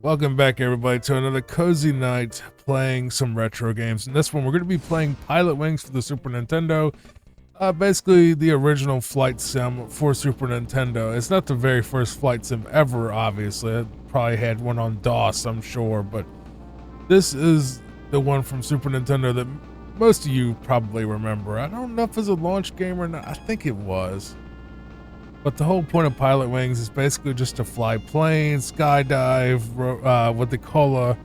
Welcome back, everybody, to another cozy night playing some retro games. In this one, we're going to be playing Pilotwings for the Super Nintendo. Basically, the original flight sim for Super Nintendo. It's not the very first flight sim ever, obviously. It probably had one on DOS, I'm sure, but this is the one from Super Nintendo that most of you probably remember. I don't know if it's a launch game or not. I think it was. But the whole point of Pilotwings is basically just to fly planes, skydive, what they call a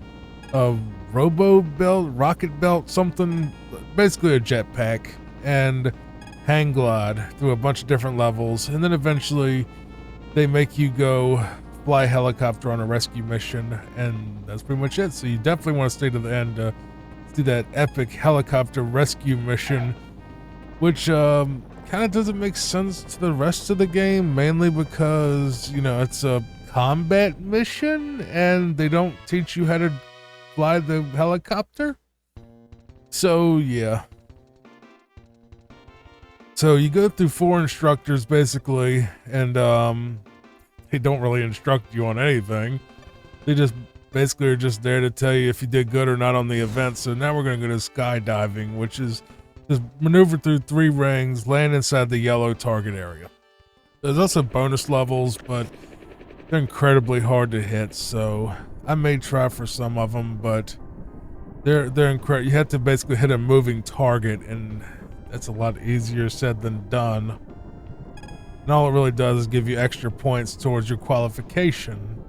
robo belt, rocket belt, something, basically a jetpack, and hang glide through a bunch of different levels. And then eventually they make you go fly a helicopter on a rescue mission, and that's pretty much it. So you definitely want to stay to the end to do that epic helicopter rescue mission, which kind of doesn't make sense to the rest of the game, mainly because, you know, it's a combat mission and they don't teach you how to fly the helicopter. So yeah, so you go through 4 instructors basically, and they don't really instruct you on anything. They just basically are just there to tell you if you did good or not on the event. So now we're going to go to skydiving, which is just maneuver through 3 rings, land inside the yellow target area. There's also bonus levels, but they're incredibly hard to hit, so I may try for some of them, but they're incredible. You have to basically hit a moving target, and that's a lot easier said than done. And all it really does is give you extra points towards your qualification.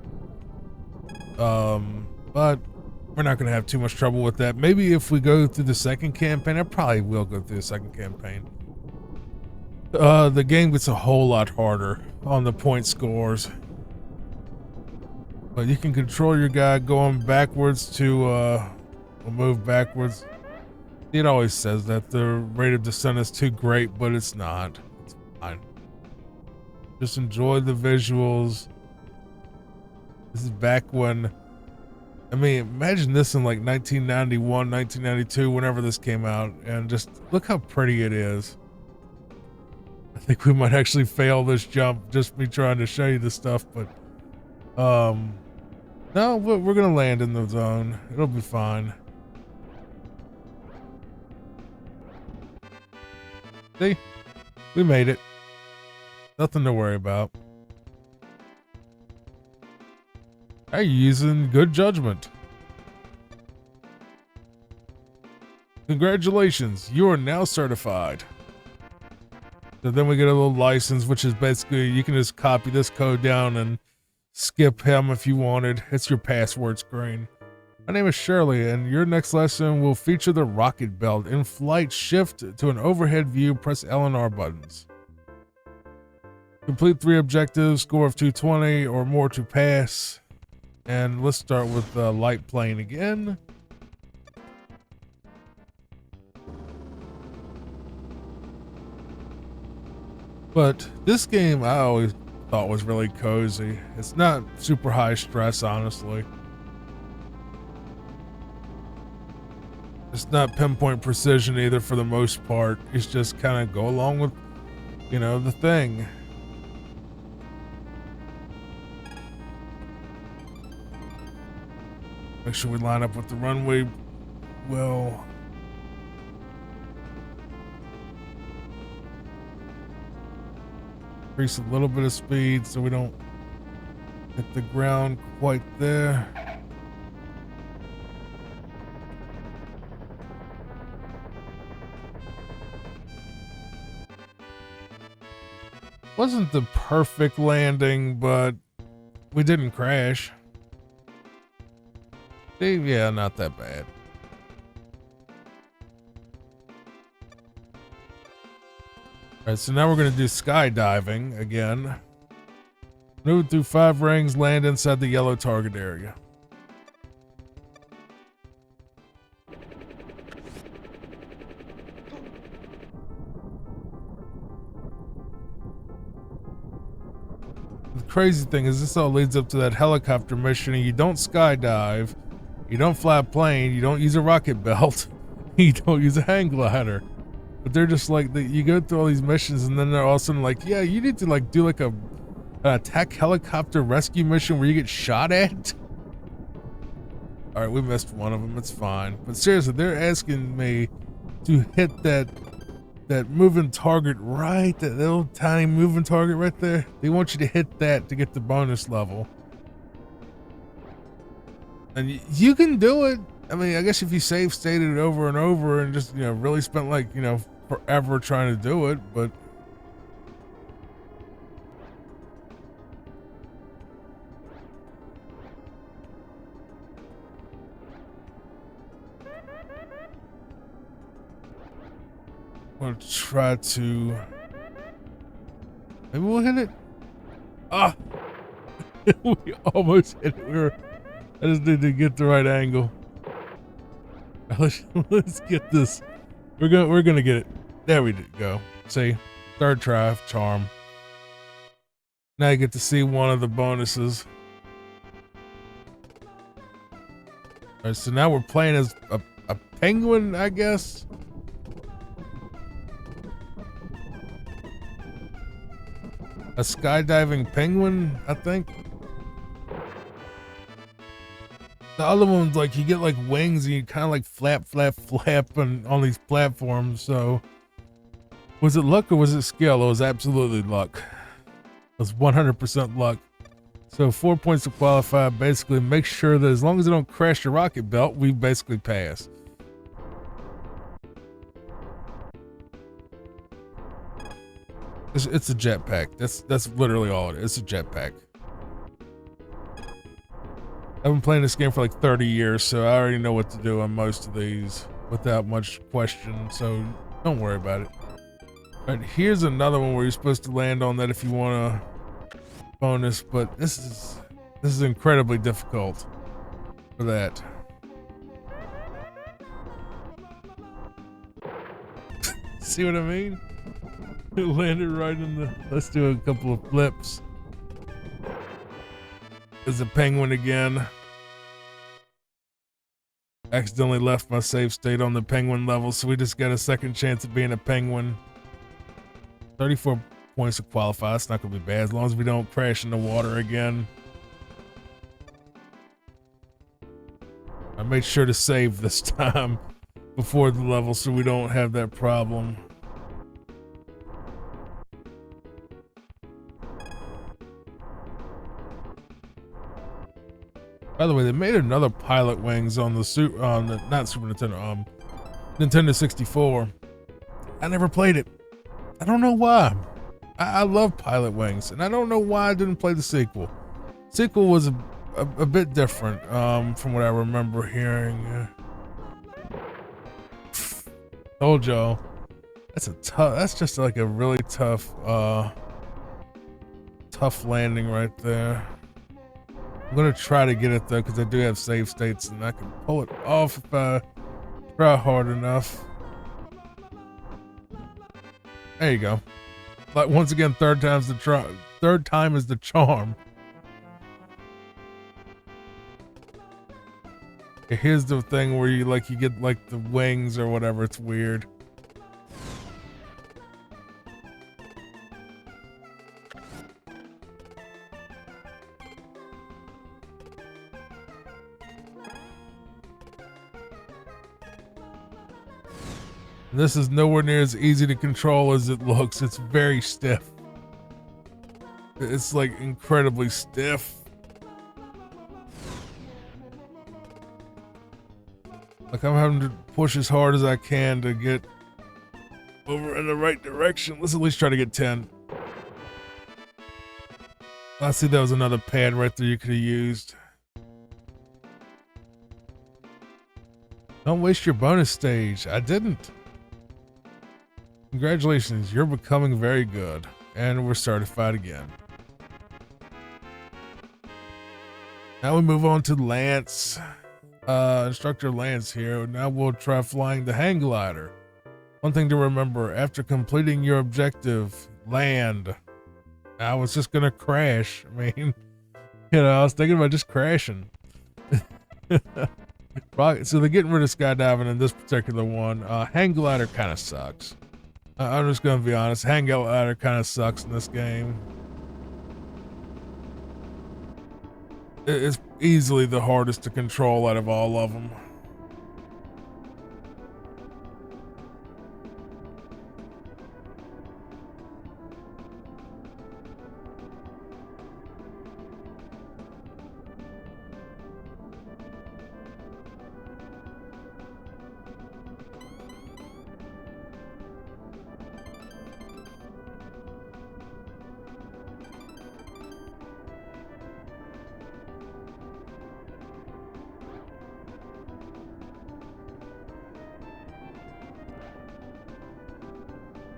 But we're not going to have too much trouble with that. Maybe if we go through the second campaign, I probably will go through the second campaign. The game gets a whole lot harder on the point scores. But you can control your guy going backwards to move backwards. It always says that the rate of descent is too great, but it's not. It's fine. Just enjoy the visuals. This is back when, I mean, imagine this in like 1991, 1992, whenever this came out, and just look how pretty it is. I think we might actually fail this jump, just me trying to show you the stuff, but no, we're gonna land in the zone. It'll be fine. See, we made it. Nothing to worry about. Are you using good judgment? Congratulations, you are now certified. So then we get a little license, which is basically you can just copy this code down and skip him if you wanted. It's your password screen. My name is Shirley, and your next lesson will feature the rocket belt. In flight, shift to an overhead view, press L and R buttons. Complete 3 objectives, score of 220 or more to pass. And let's start with the light plane again. But this game I always thought was really cozy. It's not super high stress, honestly. It's not pinpoint precision either for the most part. It's just kind of go along with, you know, the thing. Make sure we line up with the runway well. Increase a little bit of speed so we don't hit the ground quite there. Wasn't the perfect landing, but we didn't crash. Yeah, not that bad. Alright, so now we're going to do skydiving again. Move through 5 rings, land inside the yellow target area. The crazy thing is this all leads up to that helicopter mission, and you don't skydive. You don't fly a plane, you don't use a rocket belt, you don't use a hang glider. But they're just like, you go through all these missions and then they're all of a sudden like, yeah, you need to like do like an attack helicopter rescue mission where you get shot at. All right, we missed one of them. It's fine. But seriously, they're asking me to hit that moving target right, that little tiny moving target right there. They want you to hit that to get the bonus level. And you can do it. I mean, I guess if you save stated it over and over and just, really spent like, forever trying to do it, but we'll try to, maybe we'll hit it. Ah, we almost hit it. I just need to get the right angle. Let's get this. We're gonna get it. There we go. See, third try, charm. Now you get to see one of the bonuses. All right, so now we're playing as a penguin, I guess. A skydiving penguin, I think. The other one's like you get like wings and you kind of like flap on these platforms. So was it luck or was it skill? It was absolutely luck. It was 100% luck. So 4 points to qualify. Basically make sure that as long as they don't crash the rocket belt, we basically pass. It's a jetpack. That's literally all it is. It's a jetpack. I've been playing this game for like 30 years, so I already know what to do on most of these without much question, so don't worry about it. All right, here's another one where you're supposed to land on that if you want a bonus, but this is incredibly difficult for that. See what I mean? It landed right in the, let's do a couple of flips. There's a penguin again. Accidentally left my save state on the penguin level, so we just got a second chance at being a penguin. 34 points to qualify. It's not gonna be bad as long as we don't crash in the water again. I made sure to save this time before the level so we don't have that problem. By the way, they made another Pilotwings on the not Super Nintendo, Nintendo 64. I never played it. I don't know why. I love Pilotwings, and I don't know why I didn't play the sequel. Sequel was a bit different, from what I remember hearing. Told y'all, that's just like a really tough landing right there. I'm gonna try to get it though, because I do have save states and I can pull it off if I try hard enough. There you go. Like once again, third time is the charm. Here's the thing where you get like the wings or whatever. It's weird. This is nowhere near as easy to control as it looks. It's very stiff. It's like incredibly stiff. Like I'm having to push as hard as I can to get over in the right direction. Let's at least try to get 10. I see that was another pad right there you could have used. Don't waste your bonus stage. I didn't. Congratulations, you're becoming very good. And we're certified again. Now we move on to Lance. Instructor Lance here. Now we'll try flying the hang glider. One thing to remember, after completing your objective, land. I was just gonna crash. I mean, I was thinking about just crashing. Right, so they're getting rid of skydiving in this particular one. Hang glider kind of sucks. I'm just gonna be honest, hang glider kind of sucks in this game. It's easily the hardest to control out of all of them.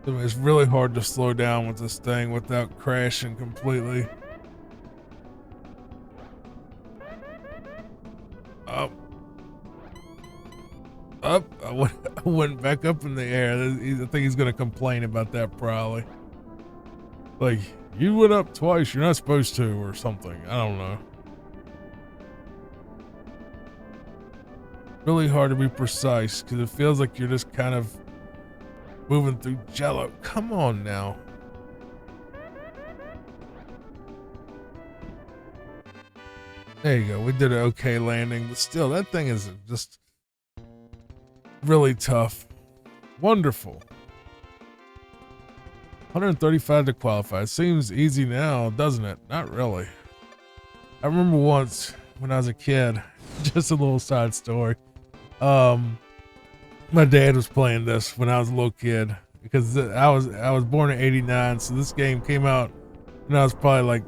It's really hard to slow down with this thing without crashing completely. Up. Up. I went back up in the air. I think he's going to complain about that probably. Like, you went up twice. You're not supposed to or something. I don't know. Really hard to be precise because it feels like you're just kind of moving through jello. Come on now. There you go. We did an okay landing, but still, that thing is just really tough. Wonderful. 135 to qualify. It seems easy now, doesn't it? Not really. I remember once when I was a kid, just a little side story. My dad was playing this when I was a little kid because I was born in '89, so this game came out when I was probably like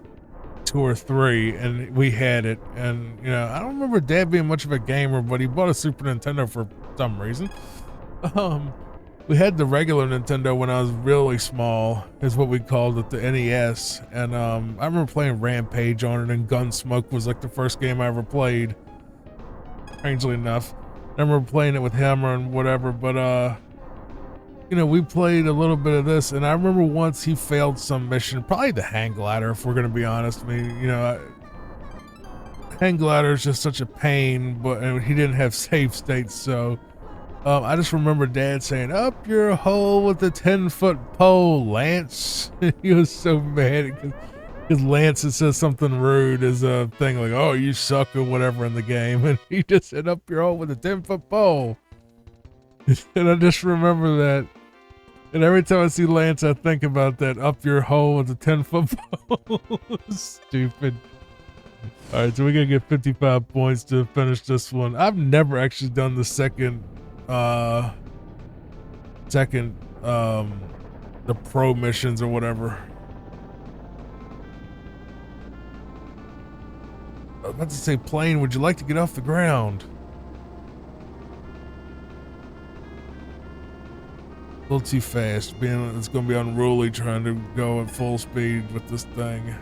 2 or 3, and we had it. And you know, I don't remember Dad being much of a gamer, but he bought a Super Nintendo for some reason. We had the regular Nintendo when I was really small, is what we called it, the NES. And I remember playing Rampage on it, and Gunsmoke was like the first game I ever played. Strangely enough. I remember playing it with Hammer and whatever, but you know, we played a little bit of this, and I remember once he failed some mission, probably the hang glider, if we're gonna be honest. I mean, you know, hang glider is just such a pain, but he didn't have save states, so I just remember Dad saying, "Up your hole with the 10-foot pole, Lance." He was so mad because Lance had said something rude as a thing like, "Oh, you suck" or whatever in the game, and he just said, "Up your hole with a 10-foot pole." And I just remember that. And every time I see Lance, I think about that, "Up your hole with a 10-foot pole." Stupid. All right, so we're gonna get 55 points to finish this one. I've never actually done the second the pro missions or whatever. I was about to say, plane, would you like to get off the ground? A little too fast. It's going to be unruly trying to go at full speed with this thing.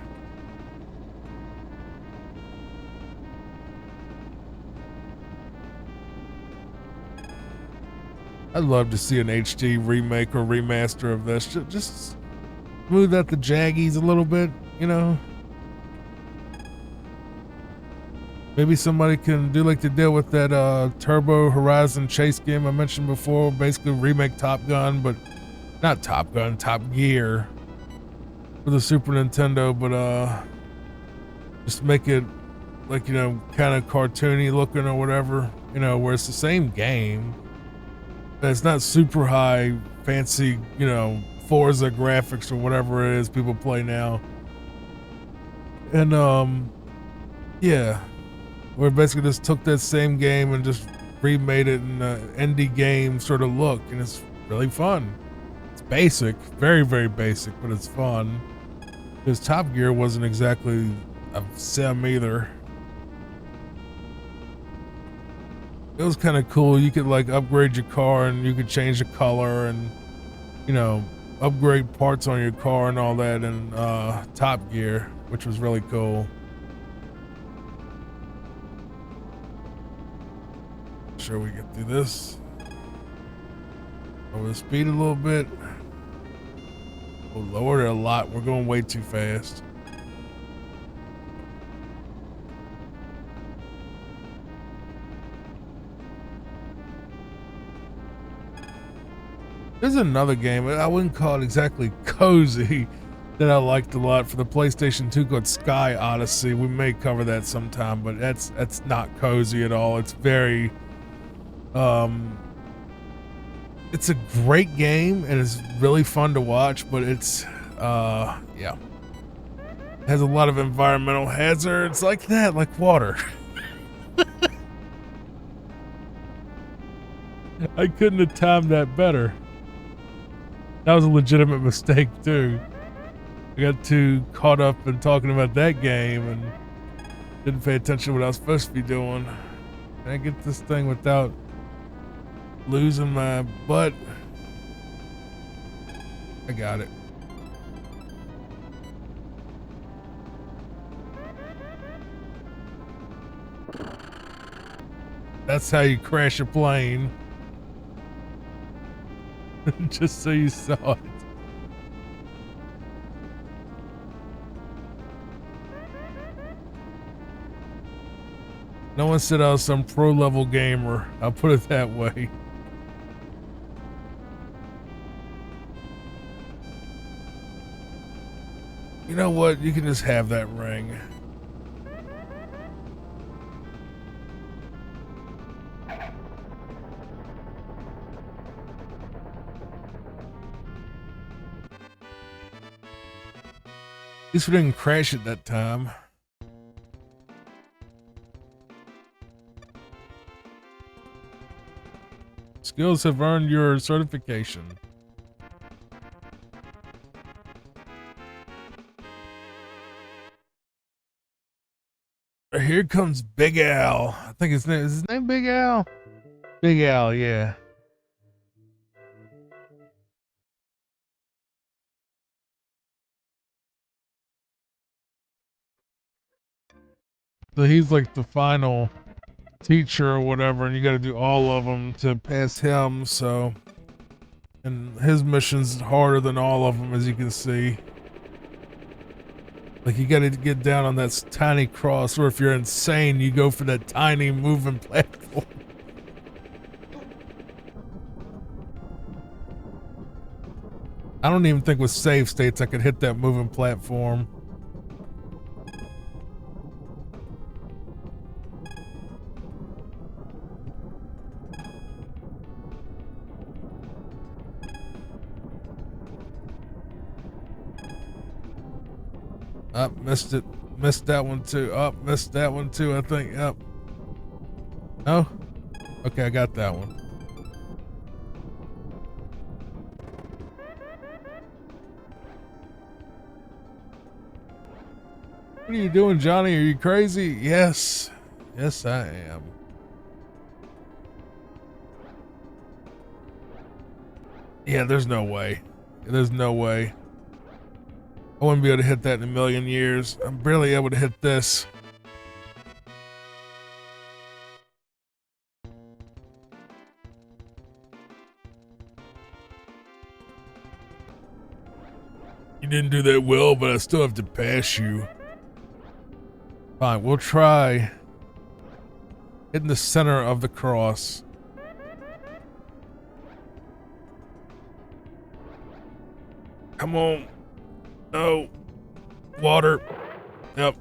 I'd love to see an HD remake or remaster of this. Just smooth out the jaggies a little bit, you know? Maybe somebody can do like they did with that Turbo Horizon chase game I mentioned before. Basically remake Top Gun, but not Top Gun, Top Gear for the Super Nintendo, but just make it like, you know, kind of cartoony looking or whatever, you know, where it's the same game. It's not super high fancy, you know, Forza graphics or whatever it is people play now. And yeah, where basically just took that same game and just remade it in an indie game sort of look, and it's really fun. It's basic, very, very basic, but it's fun. Because Top Gear wasn't exactly a sim either. It was kind of cool. You could like upgrade your car and you could change the color and, you know, upgrade parts on your car and all that in Top Gear, which was really cool. Sure we get through this. Over the speed a little bit. We'll lower it a lot. We're going way too fast. There's another game. I wouldn't call it exactly cozy, that I liked a lot for the PlayStation 2 called Sky Odyssey. We may cover that sometime, but that's not cozy at all. It's very it's a great game and it's really fun to watch, but it's yeah. Has a lot of environmental hazards like that, like water. I couldn't have timed that better. That was a legitimate mistake too. I got too caught up in talking about that game and didn't pay attention to what I was supposed to be doing. Can I get this thing without losing my butt? I got it. That's how you crash a plane. Just so you saw it. No one said I was some pro level gamer. I'll put it that way. You know what? You can just have that ring. At least we didn't crash it that time. Skills have earned your certification. Here comes Big Al. I think is his name Big Al? Big Al, yeah. So he's like the final teacher or whatever, and you got to do all of them to pass him. So, and his mission's harder than all of them, as you can see. Like, you got to get down on that tiny cross, or if you're insane, you go for that tiny moving platform. I don't even think with save states I could hit that moving platform. Up, missed it. Missed that one too. Up, missed that one too, I think. Up. No? Okay, I got that one. What are you doing, Johnny? Are you crazy? Yes. Yes, I am. Yeah, there's no way. There's no way. I wouldn't be able to hit that in a million years. I'm barely able to hit this. You didn't do that well, but I still have to pass you. Fine, we'll try hitting the center of the cross. Come on. No. Water. Yep.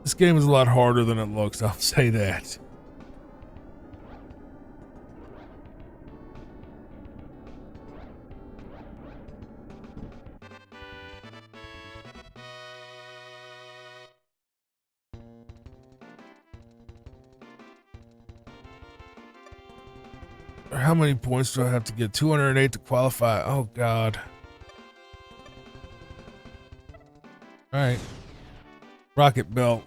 This game is a lot harder than it looks, I'll say that. How many points do I have to get? 208 to qualify. Oh, God. All right. Rocket belt.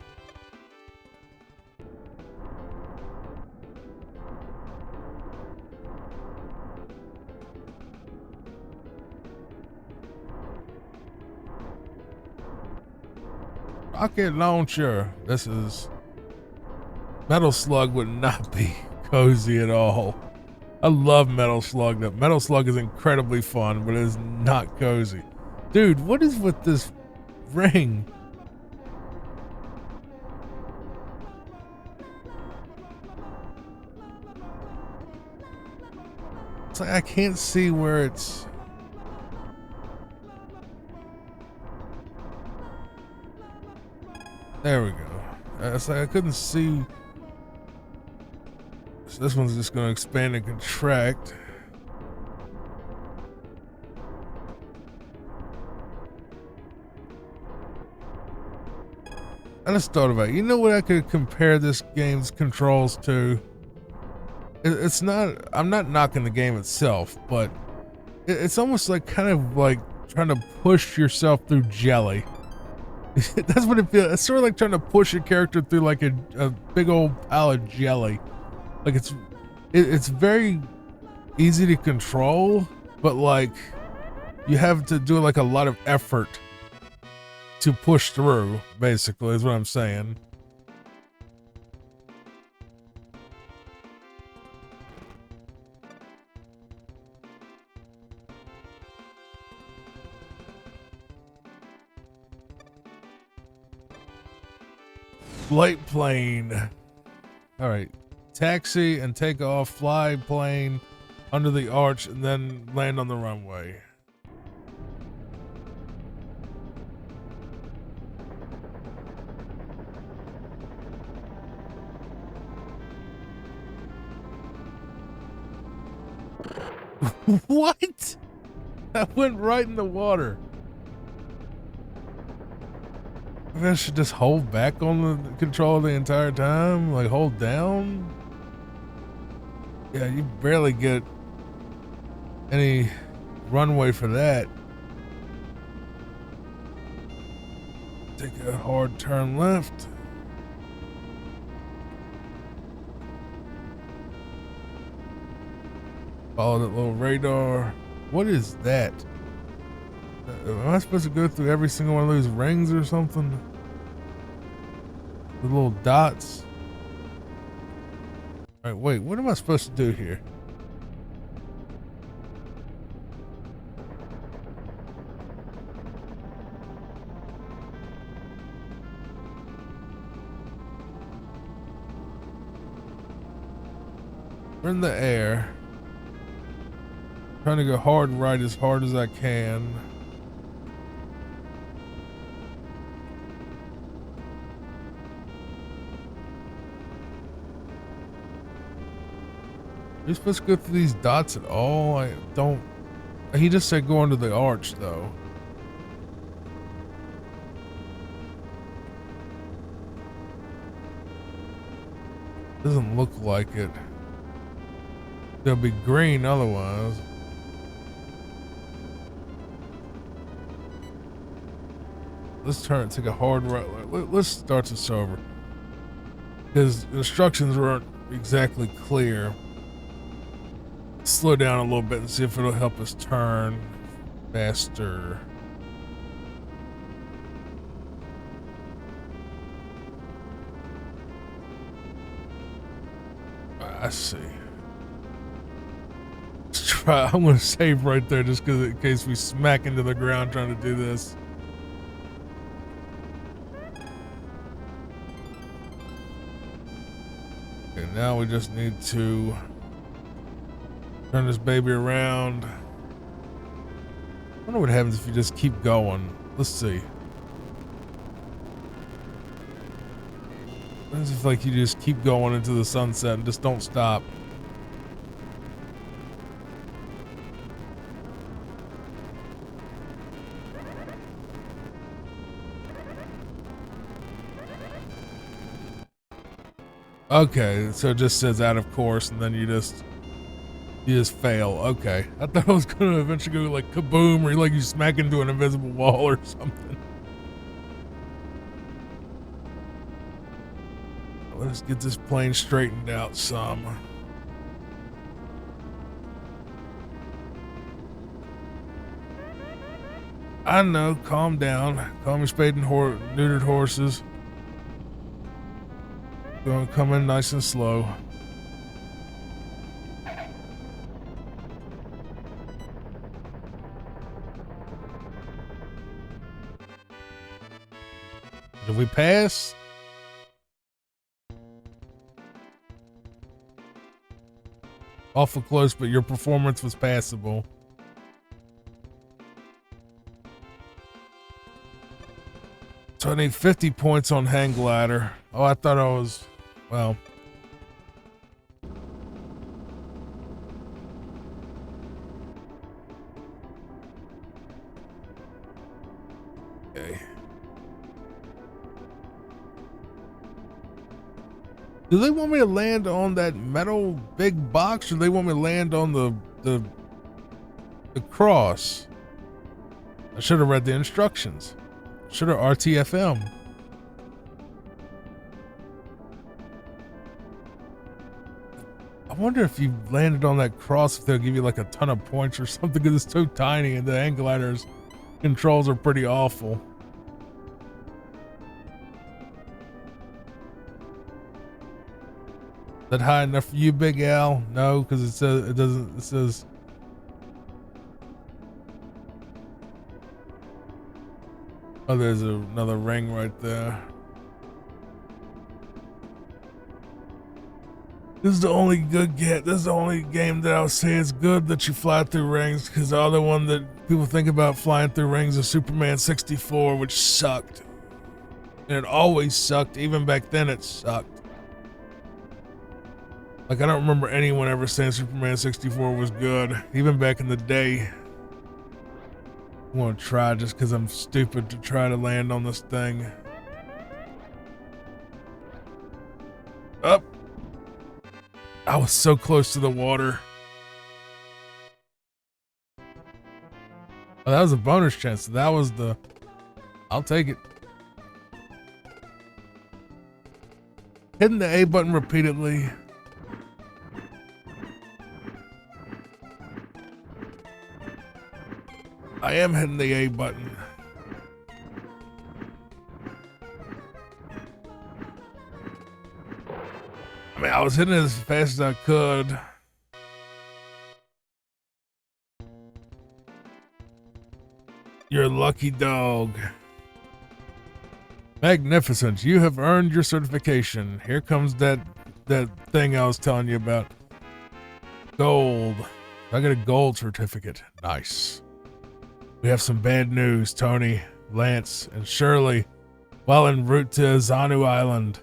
Rocket launcher. This is... Metal Slug would not be cozy at all. I love Metal Slug. Metal Slug is incredibly fun, but it is not cozy. Dude, what is with this ring? It's like I can't see where it's. There we go. It's like I couldn't see. So this one's just going to expand and contract. I just thought about it. You know what I could compare this game's controls to? It's not, I'm not knocking the game itself, but it's almost like kind of like trying to push yourself through jelly. That's what it feels. It's sort of like trying to push a character through like a big old pile of jelly. Like it's very easy to control, but like you have to do like a lot of effort to push through, basically, is what I'm saying. Flight plane. All right. Taxi and take off, fly plane under the arch, and then land on the runway. What? That went right in the water. Maybe I should just hold back on the control the entire time? Like hold down? Yeah, you barely get any runway for that. Take a hard turn left. Follow that little radar. What is that? Am I supposed to go through every single one of those rings or something? The little dots. All right, wait, what am I supposed to do here? We're in the air. Trying to go hard right as hard as I can. Are you supposed to go through these dots at all? I don't. He just said go under the arch, though. Doesn't look like it. They'll be green otherwise. Let's turn it, take a hard right. Let's start this over. His instructions weren't exactly clear. Slow down a little bit and see if it'll help us turn faster. I see. Let's try. I'm gonna save right there just because in case we smack into the ground trying to do this. Okay, now we just need to turn this baby around. I wonder what happens if you just keep going. Let's see. What if like you just keep going into the sunset and just don't stop? Okay, so it just says out of course and then you just fail. Okay. I thought I was gonna eventually go like kaboom or like you smack into an invisible wall or something. Let's get this plane straightened out some. I know, calm down. Call me spayed and neutered horses. Gonna come in nice and slow. Did we pass? awful close, but your performance was passable. So I need 50 points on hang glider. Oh, I thought I was, well. Okay. Do they want me to land on that metal big box, or do they want me to land on the cross? I should have read the instructions. Should have RTFM. I wonder if you landed on that cross, if they'll give you like a ton of points or something, because it's so tiny and the hang glider's controls are pretty awful. Is that high enough for you, Big Al? No, because it says it doesn't. It says. Oh, there's another ring right there. This is the only good get. This is the only game that I would say is good that you fly through rings, because the other one that people think about flying through rings is Superman 64, which sucked. And it always sucked. Even back then, it sucked. Like, I don't remember anyone ever saying Superman 64 was good, even back in the day. I want to try just because I'm stupid to try to land on this thing. Up. I was so close to the water. Oh, that was a bonus chance. That was the... I'll take it. Hitting the A button repeatedly. I am hitting the A button. I mean, I was hitting it as fast as I could. You're a lucky dog. Magnificent. You have earned your certification. Here comes that thing I was telling you about. Gold. I got a gold certificate. Nice. We have some bad news. Tony, Lance, and Shirley, while en route to Zanu Island,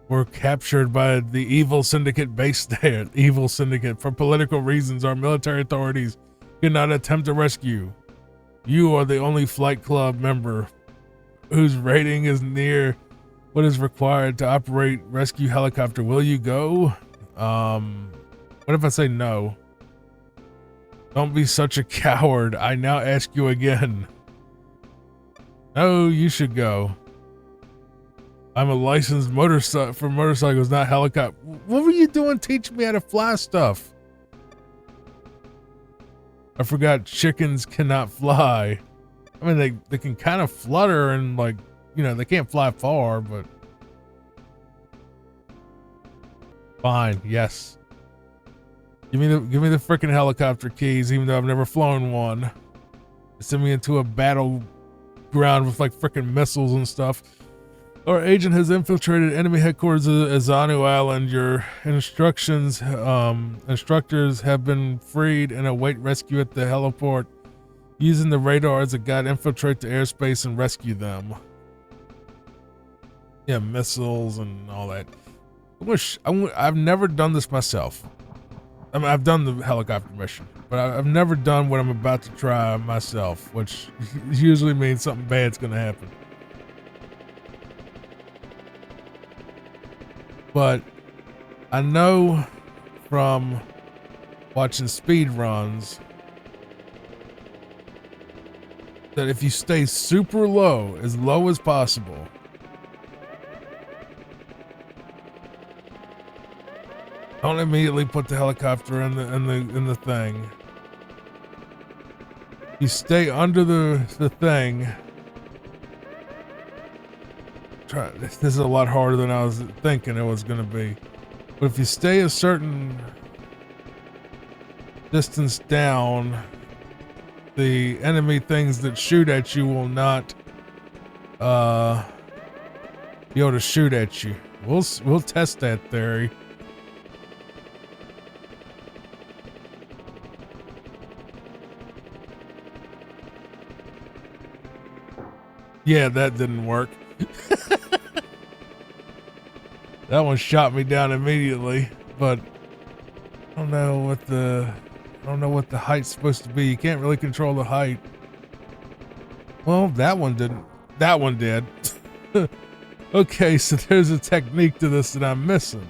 were captured by the evil syndicate based there. Evil syndicate. For political reasons, our military authorities could not attempt to rescue. You are the only Flight Club member whose rating is near what is required to operate rescue helicopter. Will you go? What if I say no? Don't be such a coward. I now ask you again. No, you should go. I'm a licensed for motorcycles, not helicopter. What were you doing teaching me how to fly stuff? I forgot chickens cannot fly. I mean, they can kind of flutter and, like, you know, they can't fly far, but... Fine, yes. Give me the freaking helicopter keys, even though I've never flown one. Send me into a battleground with like freaking missiles and stuff. Our agent has infiltrated enemy headquarters at Zanu Island. Your instructors have been freed and await rescue at the heliport. Using the radar as a guide, infiltrate the airspace and rescue them. Yeah, missiles and all that. I've never done this myself. I mean, I've done the helicopter mission, but I've never done what I'm about to try myself, which usually means something bad's going to happen. But I know from watching speed runs that if you stay super low as possible, don't immediately put the helicopter in the thing. You stay under the thing. This is a lot harder than I was thinking it was going to be. But if you stay a certain distance down, the enemy things that shoot at you will not be able to shoot at you. We'll test that theory. Yeah, that didn't work. That one shot me down immediately, but I don't know what the height's supposed to be. You can't really control the height. Well, that one didn't. That one did. Okay, so there's a technique to this that I'm missing.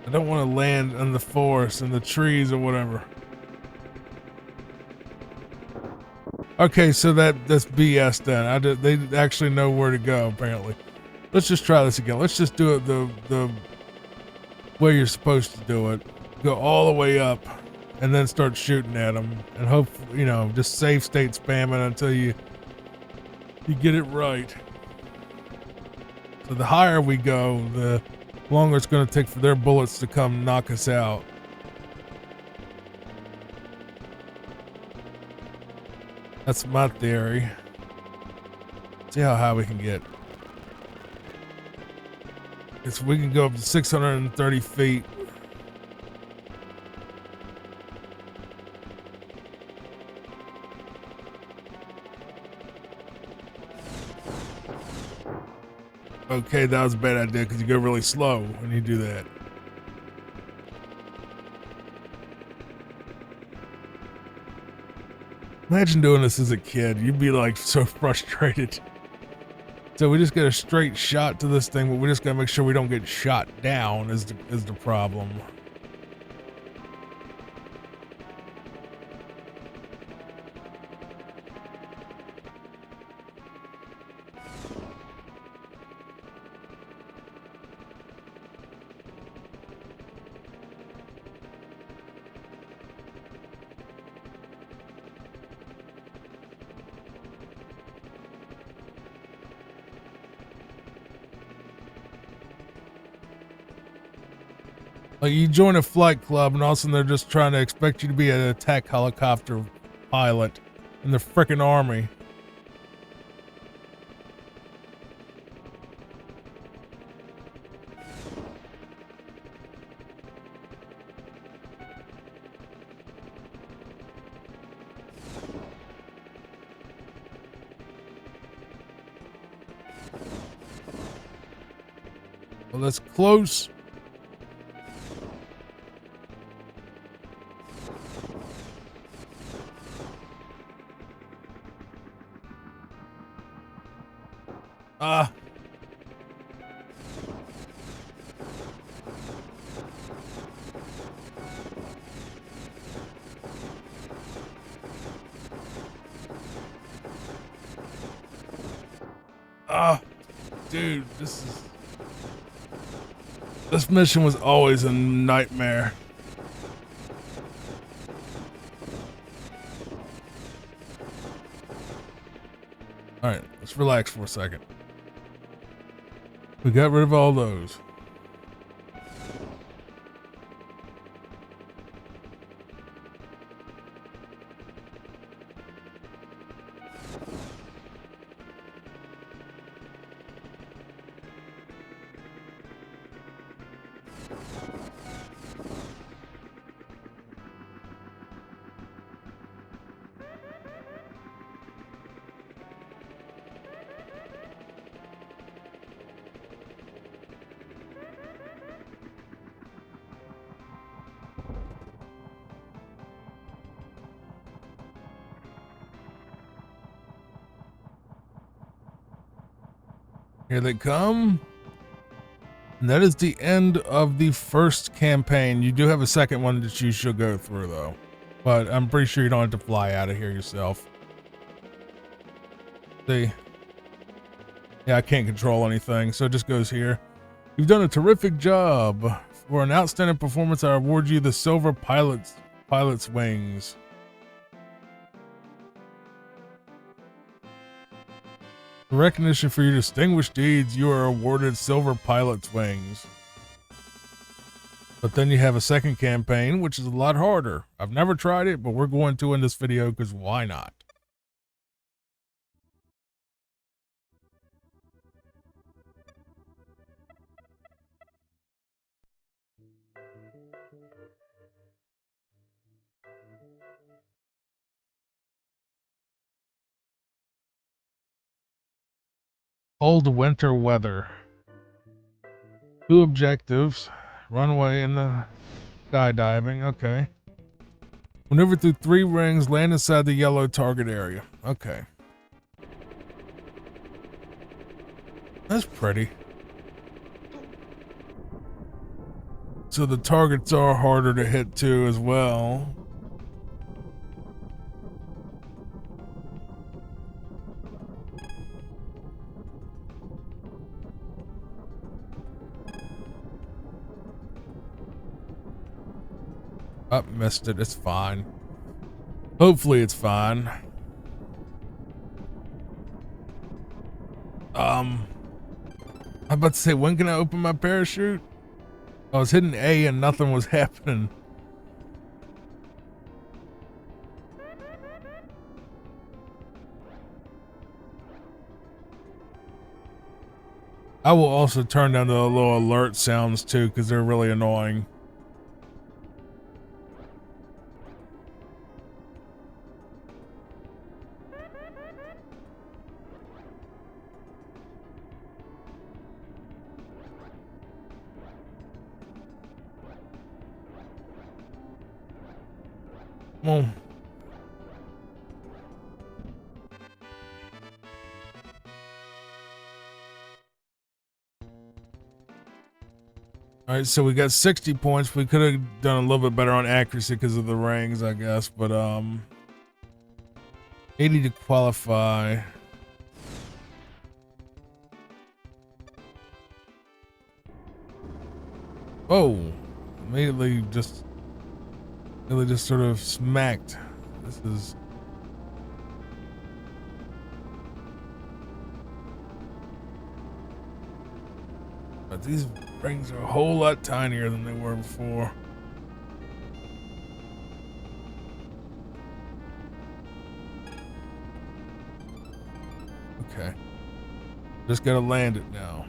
I don't want to land in the forest and the trees or whatever. Okay, so that's BS then. They actually know where to go apparently. Let's just try this again. Let's just do it the way you're supposed to do it. Go all the way up, and then start shooting at them, and hope just save state spamming until you get it right. So the higher we go, the longer it's going to take for their bullets to come knock us out. That's my theory. See how high we can get. We can go up to 630 feet. Okay, that was a bad idea because you go really slow when you do that. Imagine doing this as a kid. You'd be like so frustrated. So we just get a straight shot to this thing, but we just gotta make sure we don't get shot down is the problem. Like you join a flight club and all of a sudden they're just trying to expect you to be an attack helicopter pilot in the frickin' army. Well, that's close. Ah. Dude, this mission was always a nightmare. All right, let's relax for a second. We got rid of all those. Here they come. And that is the end of the first campaign. You do have a second one that you should go through though. But I'm pretty sure you don't have to fly out of here yourself. See? Yeah, I can't control anything, so it just goes here. You've done a terrific job. For an outstanding performance, I award you the Silver Pilot's Wings. For recognition for your distinguished deeds, you are awarded Silver Pilot's Wings. But then you have a second campaign, which is a lot harder. I've never tried it, but we're going to in this video because why not? Cold winter weather. 2 objectives. Runway and the skydiving. Okay. Maneuver through 3 rings. Land inside the yellow target area. Okay. That's pretty. So the targets are harder to hit too as well. Up, missed it. It's fine. Hopefully it's fine. I'm about to say, when can I open my parachute? I was hitting A and nothing was happening. I will also turn down the little alert sounds too, because they're really annoying. Well, all right, so we got 60 points. We could have done a little bit better on accuracy because of the rings, I guess, but 80 to qualify. Oh, immediately just sort of smacked. This is but these rings are a whole lot tinier than they were before. Okay, just gotta land it now.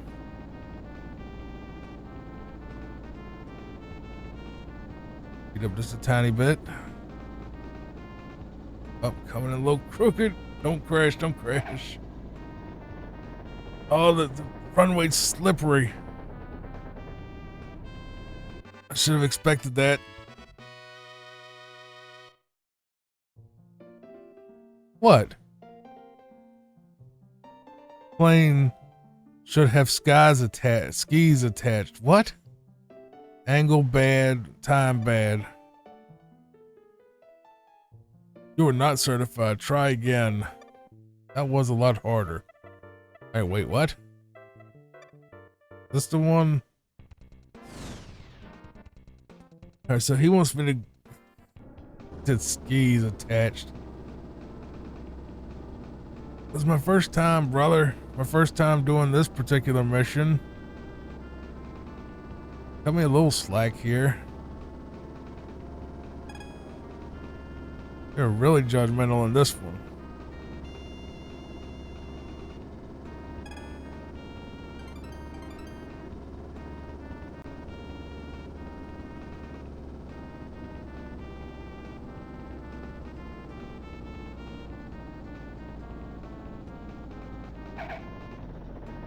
Get up just a tiny bit. Oh, coming in a little crooked. Don't crash, don't crash. Oh, the runway's slippery. I should have expected that. What? Plane should have skis attached. What? Angle bad, time bad. You are not certified. Try again. That was a lot harder. Hey, wait, what? This the one? Alright, so he wants me to get skis attached. This is my first time, brother. My first time doing this particular mission. Cut me a little slack here. You're really judgmental in this one.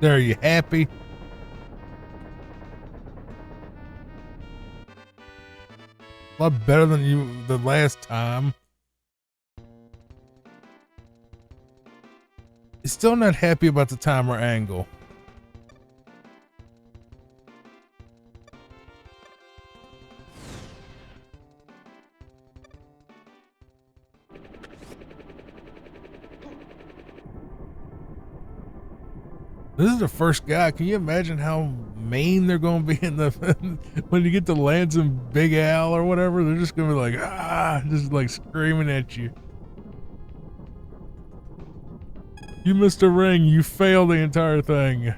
There, are you happy? A lot better than you the last time. You're still not happy about the timer angle. This is the first guy. Can you imagine how mean they're going to be in the when you get to Lansing Big Al or whatever? They're just going to be like, just like screaming at you. You missed a ring. You failed the entire thing.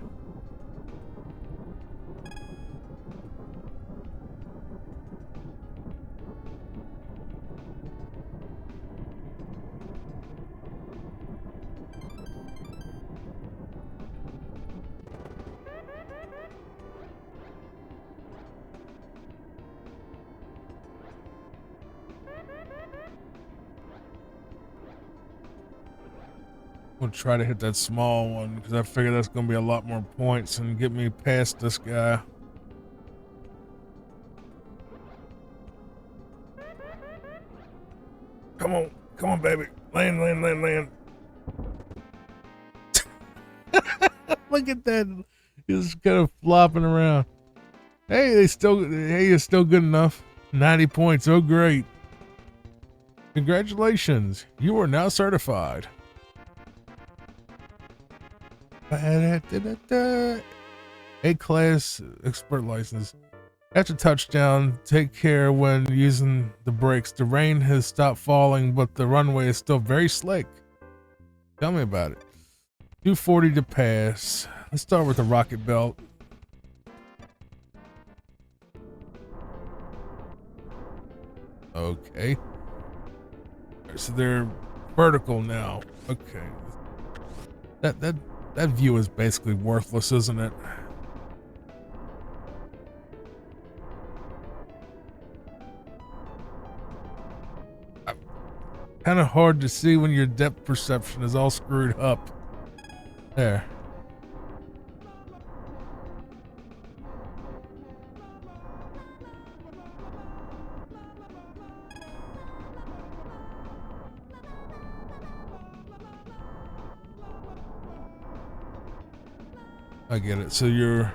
We'll try to hit that small one because I figure that's going to be a lot more points and get me past this guy. Come on, baby. Land. Look at that. He's kind of flopping around. Hey, it's still good enough. 90 points. Oh, great. Congratulations. You are now certified. A-class expert license. After touchdown, take care when using the brakes. The rain has stopped falling, but the runway is still very slick. Tell me about it. 240 to pass. Let's start with the rocket belt. Okay. So they're vertical now. Okay. That view is basically worthless, isn't it? Kind of hard to see when your depth perception is all screwed up. There. I get it. So your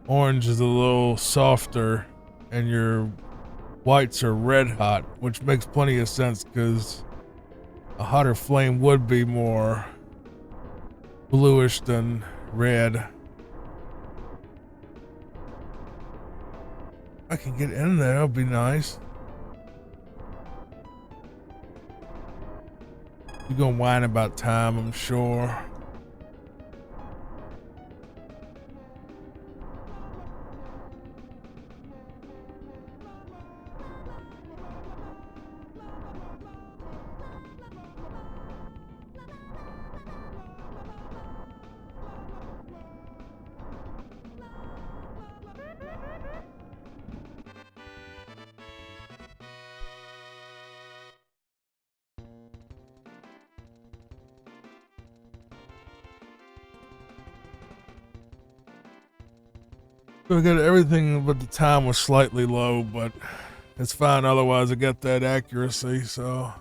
orange is a little softer and your whites are red hot, which makes plenty of sense because a hotter flame would be more bluish than red. I can get in there, that'll be nice. You're gonna whine about time, I'm sure. So I got everything, but the time was slightly low, but it's fine. Otherwise, I got that accuracy. So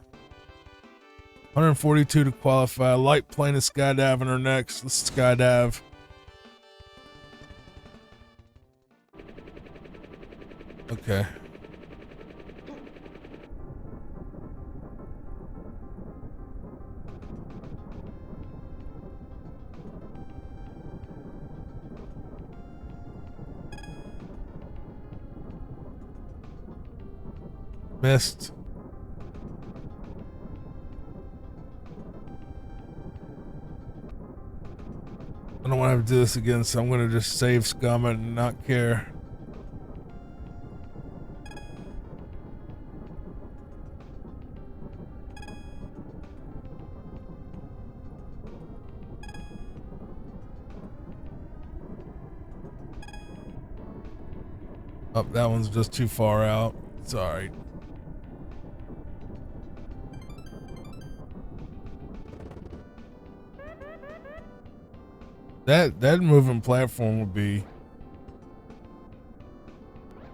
142 to qualify. Light plane is skydiving or next. Let's skydive. Okay. Missed. I don't want to have to do this again, so I'm going to just save scum it and not care. Oh, that one's just too far out. It's all right. That moving platform would be,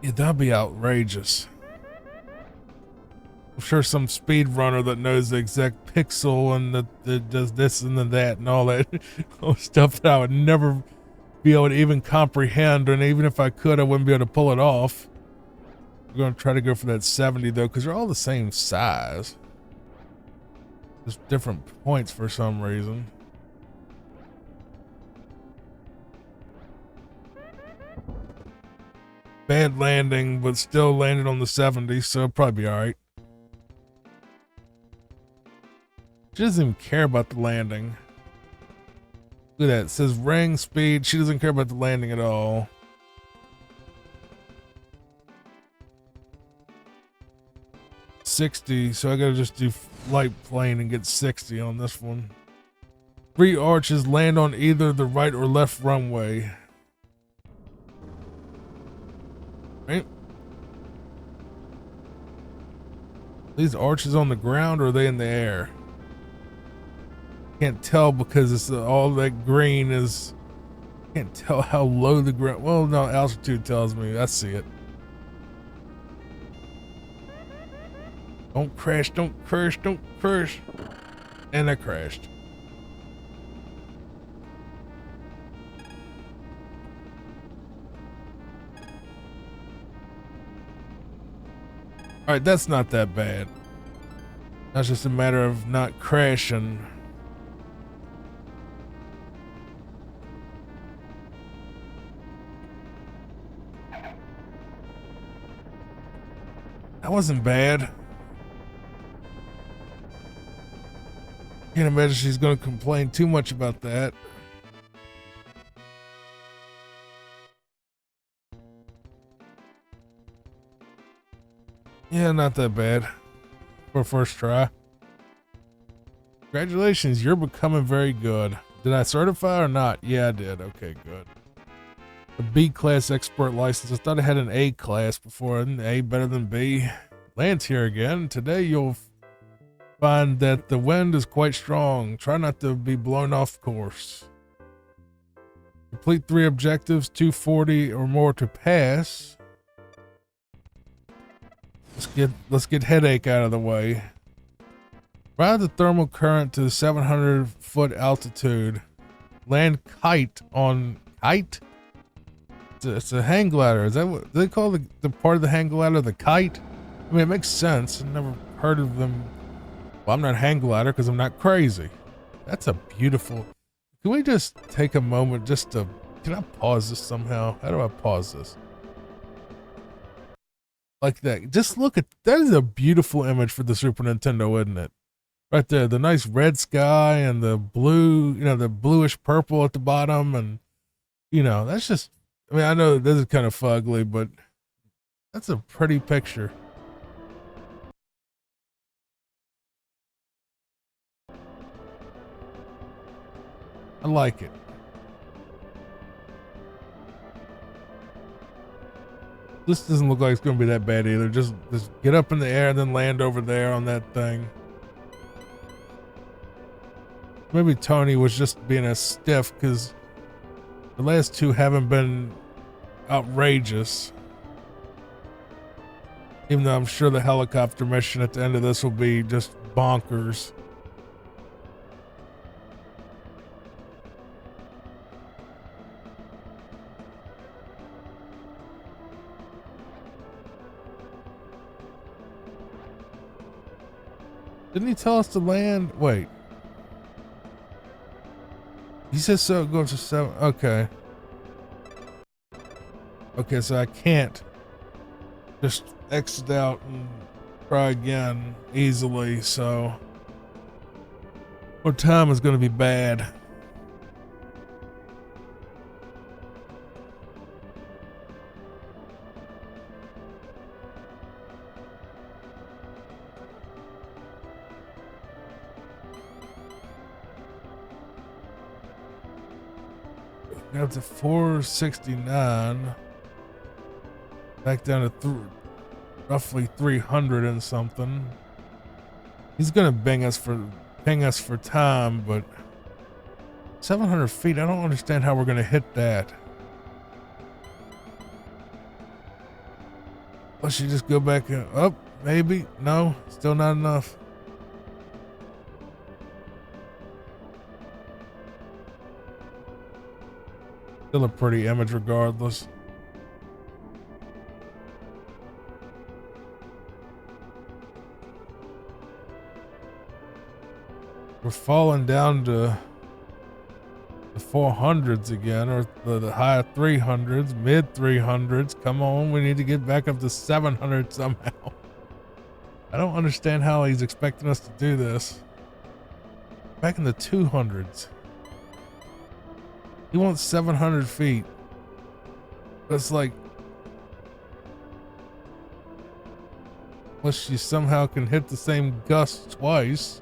yeah, that'd be outrageous. I'm sure some speed runner that knows the exact pixel and that does this and then that and all that stuff that I would never be able to even comprehend, and even if I could, I wouldn't be able to pull it off. We're gonna try to go for that 70 though, because they're all the same size. Just different points for some reason. Bad landing, but still landed on the 70, so it'll probably be alright. She doesn't even care about the landing. Look at that. It says ring speed. She doesn't care about the landing at all. $60, so I gotta just do light plane and get 60 on this one. 3 arches land on either the right or left runway. Right? These arches on the ground, or are they in the air? Can't tell because it's all that green is. Can't tell how low the ground. Well, no, altitude tells me. I see it. Don't crash, don't crash, don't crash. And I crashed. All right, that's not that bad. That's just a matter of not crashing. That wasn't bad. Can't imagine she's going to complain too much about that. Yeah, not that bad for first try. Congratulations, you're becoming very good. Did I certify or not? Yeah, I did. Okay, good. A B class expert license. I thought I had an A class before. Isn't A better than B? Lance here again. Today you'll find that the wind is quite strong. Try not to be blown off course. Complete 3 objectives, 240 or more to pass. Let's get headache out of the way. Ride the thermal current to 700-foot altitude. Land kite on kite. It's a hang glider. Is that what they call the part of the hang glider? The kite. I mean, it makes sense. I've never heard of them. Well, I'm not hang glider because I'm not crazy. That's a beautiful. Can we just take a moment just to? Can I pause this somehow? How do I pause this? Like that. Just look at that. Is a beautiful image for the Super Nintendo, isn't it? Right there, the nice red sky and the blue, the bluish purple at the bottom, and that's just. I mean, I know this is kind of fugly, but that's a pretty picture. I like it. This doesn't look like it's going to be that bad either. Just get up in the air and then land over there on that thing. Maybe Tony was just being a stiff because the last two haven't been outrageous. Even though I'm sure the helicopter mission at the end of this will be just bonkers. Didn't he tell us to land? Wait. He says so. Go to 7. Okay. Okay, so I can't just exit out and try again easily. So, our time is going to be bad. Got to 469. Back down to roughly 300 and something. He's gonna ping us for time, but 700 feet. I don't understand how we're gonna hit that. Let's just go back up. Maybe no, still not enough. Still a pretty image regardless. We're falling down to the 400s again, or the high 300s, mid 300s. Come on, we need to get back up to 700 somehow. I don't understand how he's expecting us to do this. Back in the 200s. He wants 700 feet. That's like, unless she somehow can hit the same gust twice.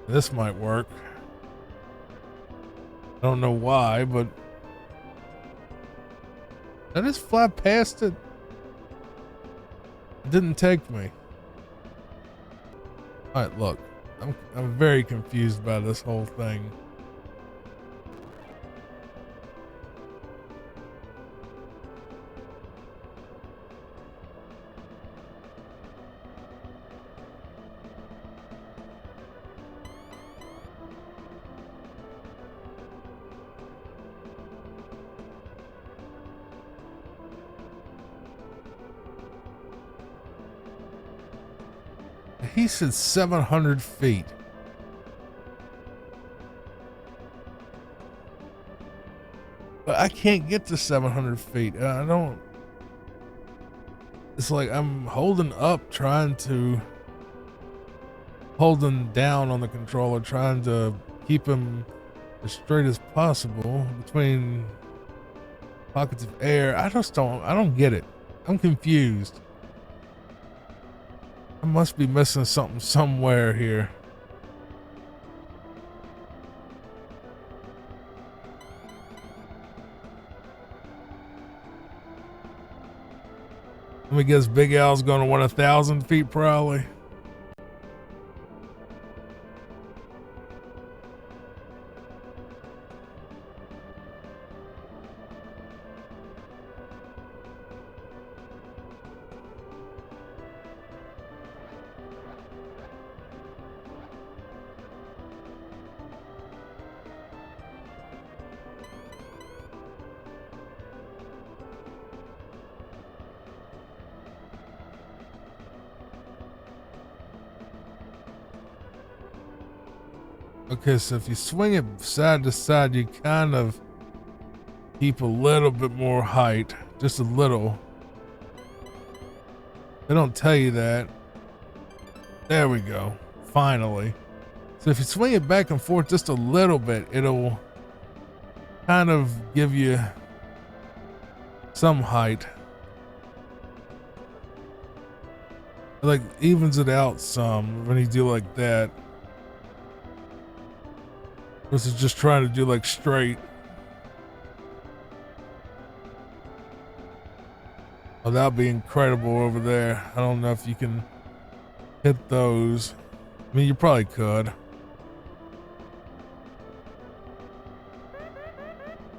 This might work. I don't know why, but I just fly past it. It didn't take me. All right, look, I'm very confused by this whole thing. He said 700 feet. But I can't get to 700 feet. I don't. It's like I'm holding up, holding down on the controller, trying to keep him as straight as possible between pockets of air. I don't get it. I'm confused. I must be missing something somewhere here. Let me guess, Big Al's gonna want 1,000 feet probably. Okay, so if you swing it side to side, you kind of keep a little bit more height, just a little. They don't tell you that. There we go. Finally. So if you swing it back and forth just a little bit, it'll kind of give you some height. It like evens it out some when you do like that. This is just trying to do like straight. Oh, that'd be incredible over there. I don't know if you can hit those. I mean, you probably could.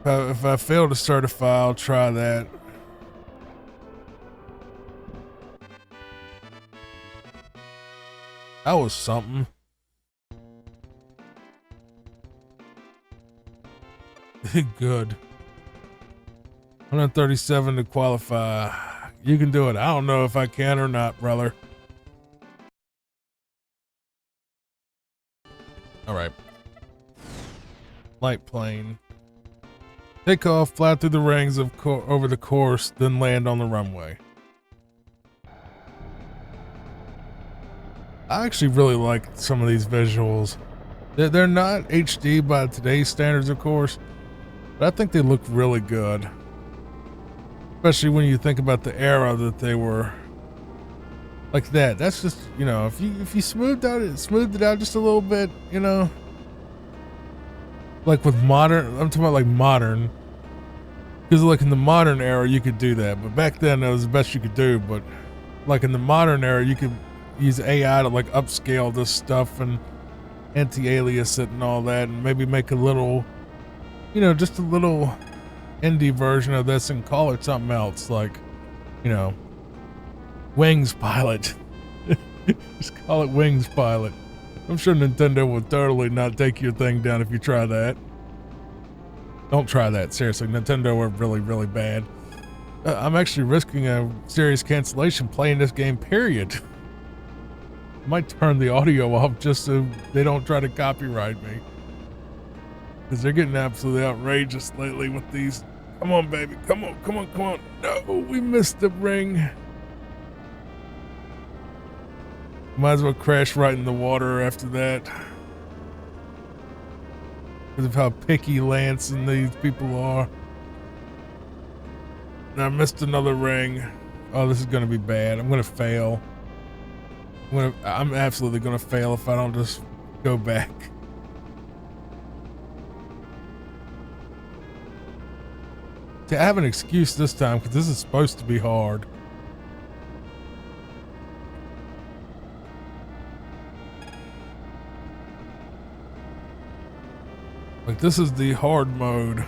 If I fail to certify, I'll try that. That was something. Good. 137 to qualify. You can do it. I don't know if I can or not, brother. All right. Light plane. Take off, fly through the rings over the course, then land on the runway. I actually really like some of these visuals. They're not HD by today's standards, of course, but I think they look really good. Especially when you think about the era that they were like that. That's just, you know, if you smoothed it out just a little bit, you know, like with modern, I'm talking about like modern, because like in the modern era you could do that, but back then that was the best you could do. But like in the modern era, you could use AI to like upscale this stuff and anti-alias it and all that, and maybe make a little, you know, just a little indie version of this and call it something else, like, you know, Wings Pilot. Just call it Wings Pilot. I'm sure Nintendo will totally not take your thing down if you try that. Don't try that, seriously. Nintendo are really, really bad. I'm actually risking a serious cancellation playing this game, period. I might turn the audio off just so they don't try to copyright me, because they're getting absolutely outrageous lately with these. Come on, baby. Come on, come on, come on. No, we missed the ring. Might as well crash right in the water after that, because of how picky Lance and these people are. And I missed another ring. Oh, this is going to be bad. I'm going to fail. I'm absolutely going to fail if I don't just go back. See, I have an excuse this time because this is supposed to be hard. Like, this is the hard mode.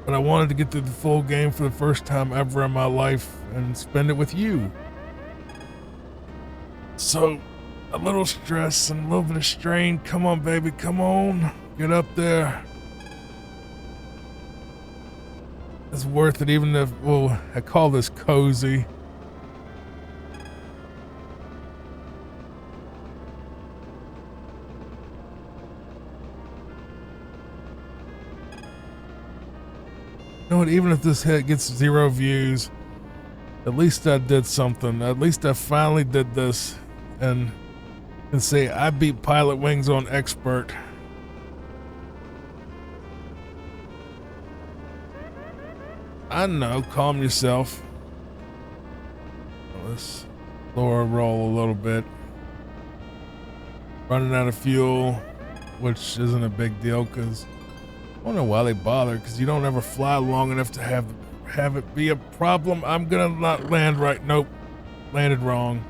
But I wanted to get through the full game for the first time ever in my life and spend it with you. So, a little stress and a little bit of strain. Come on, baby, come on. Get up there. It's worth it, even if, well, I call this cozy. You know what, even if this hit gets 0 views, at least I did something. At least I finally did this and say I beat Pilotwings on expert. I know, calm yourself. Let's lower roll a little bit. Running out of fuel, which isn't a big deal because I don't know why they bother, because you don't ever fly long enough to have it be a problem. I'm gonna not land right. Nope, landed wrong.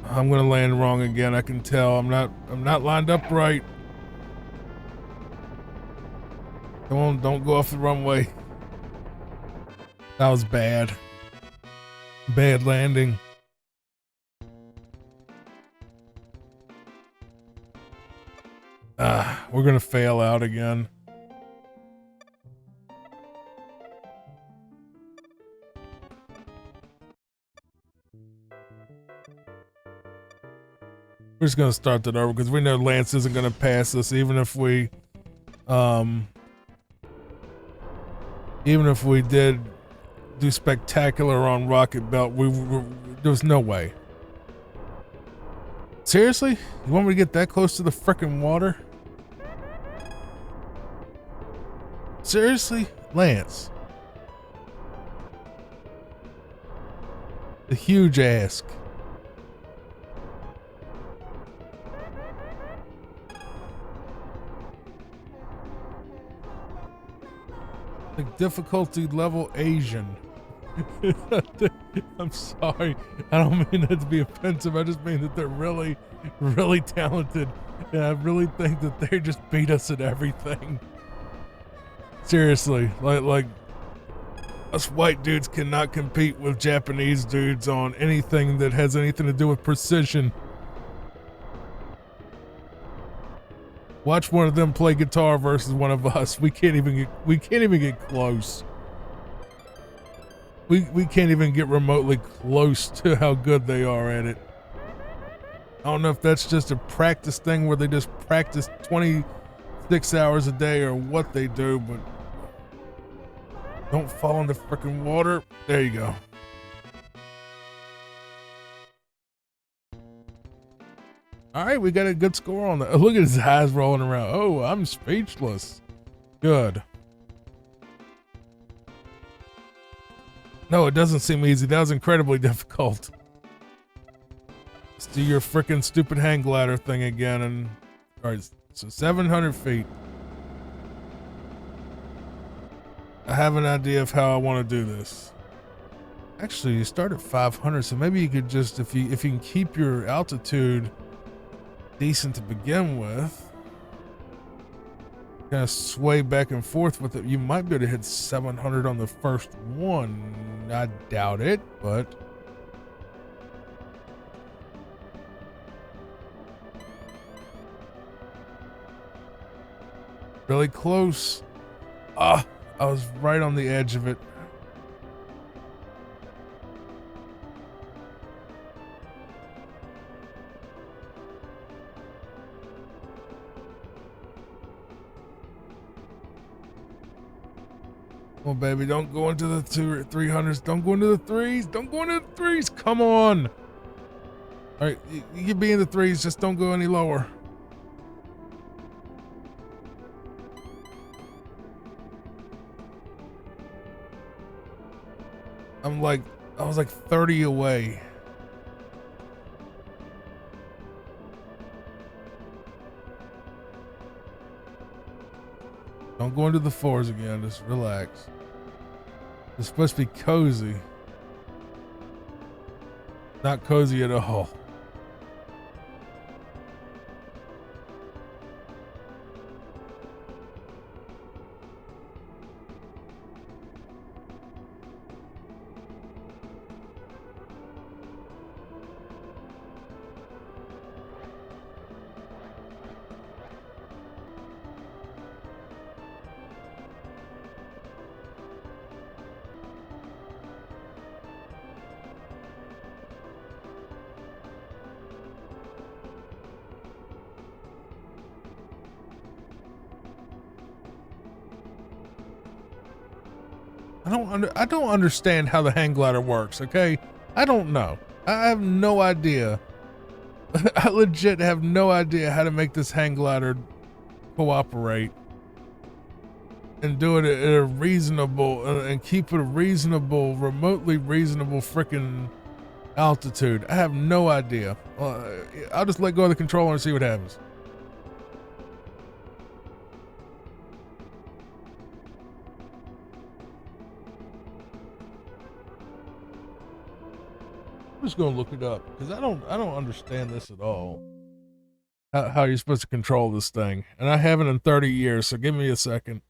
I'm gonna land wrong again. I can tell. I'm not lined up right. Come on, don't go off the runway. That was bad. Bad landing. We're gonna fail out again. We're just gonna start that over because we know Lance isn't gonna pass us, even if we did do spectacular on Rocket Belt. There was no way. Seriously? You want me to get that close to the frickin' water? Seriously? Lance. A huge ask. Like difficulty level Asian. I'm sorry. I don't mean that to be offensive. I just mean that they're really, really talented. And I really think that they just beat us at everything. Seriously. Like us white dudes cannot compete with Japanese dudes on anything that has anything to do with precision. Watch one of them play guitar versus one of us. We can't even get close. We can't even get remotely close to how good they are at it. I don't know if that's just a practice thing where they just practice 26 hours a day or what they do, but don't fall in the freaking water. There you go. All right, we got a good score on that. Look at his eyes rolling around. Oh, I'm speechless. Good. No, it doesn't seem easy. That was incredibly difficult. Let's do your freaking stupid hang glider thing again. And all right, so 700 feet. I have an idea of how I want to do this. Actually, you start at 500, so maybe you could just, if you can keep your altitude decent to begin with, kind of sway back and forth with it, you might be able to hit 700 on the first one. I doubt it, but really close. I was right on the edge of it. Come on, baby, don't go into the 300s. Don't go into the threes. Don't go into the threes. Come on. All right, you can be in the threes. Just don't go any lower. I was like 30 away. Don't go into the fours again. Just relax. It's supposed to be cozy. Not cozy at all. I don't understand how the hang glider works, okay? I don't know. I have no idea. I legit have no idea how to make this hang glider cooperate and do it at a reasonable and keep it a reasonable, remotely reasonable freaking altitude. I have no idea. I'll just let go of the controller and see what happens. I'm just gonna look it up because I don't understand this at all. How you're supposed to control this thing, and I haven't in 30 years. So give me a second.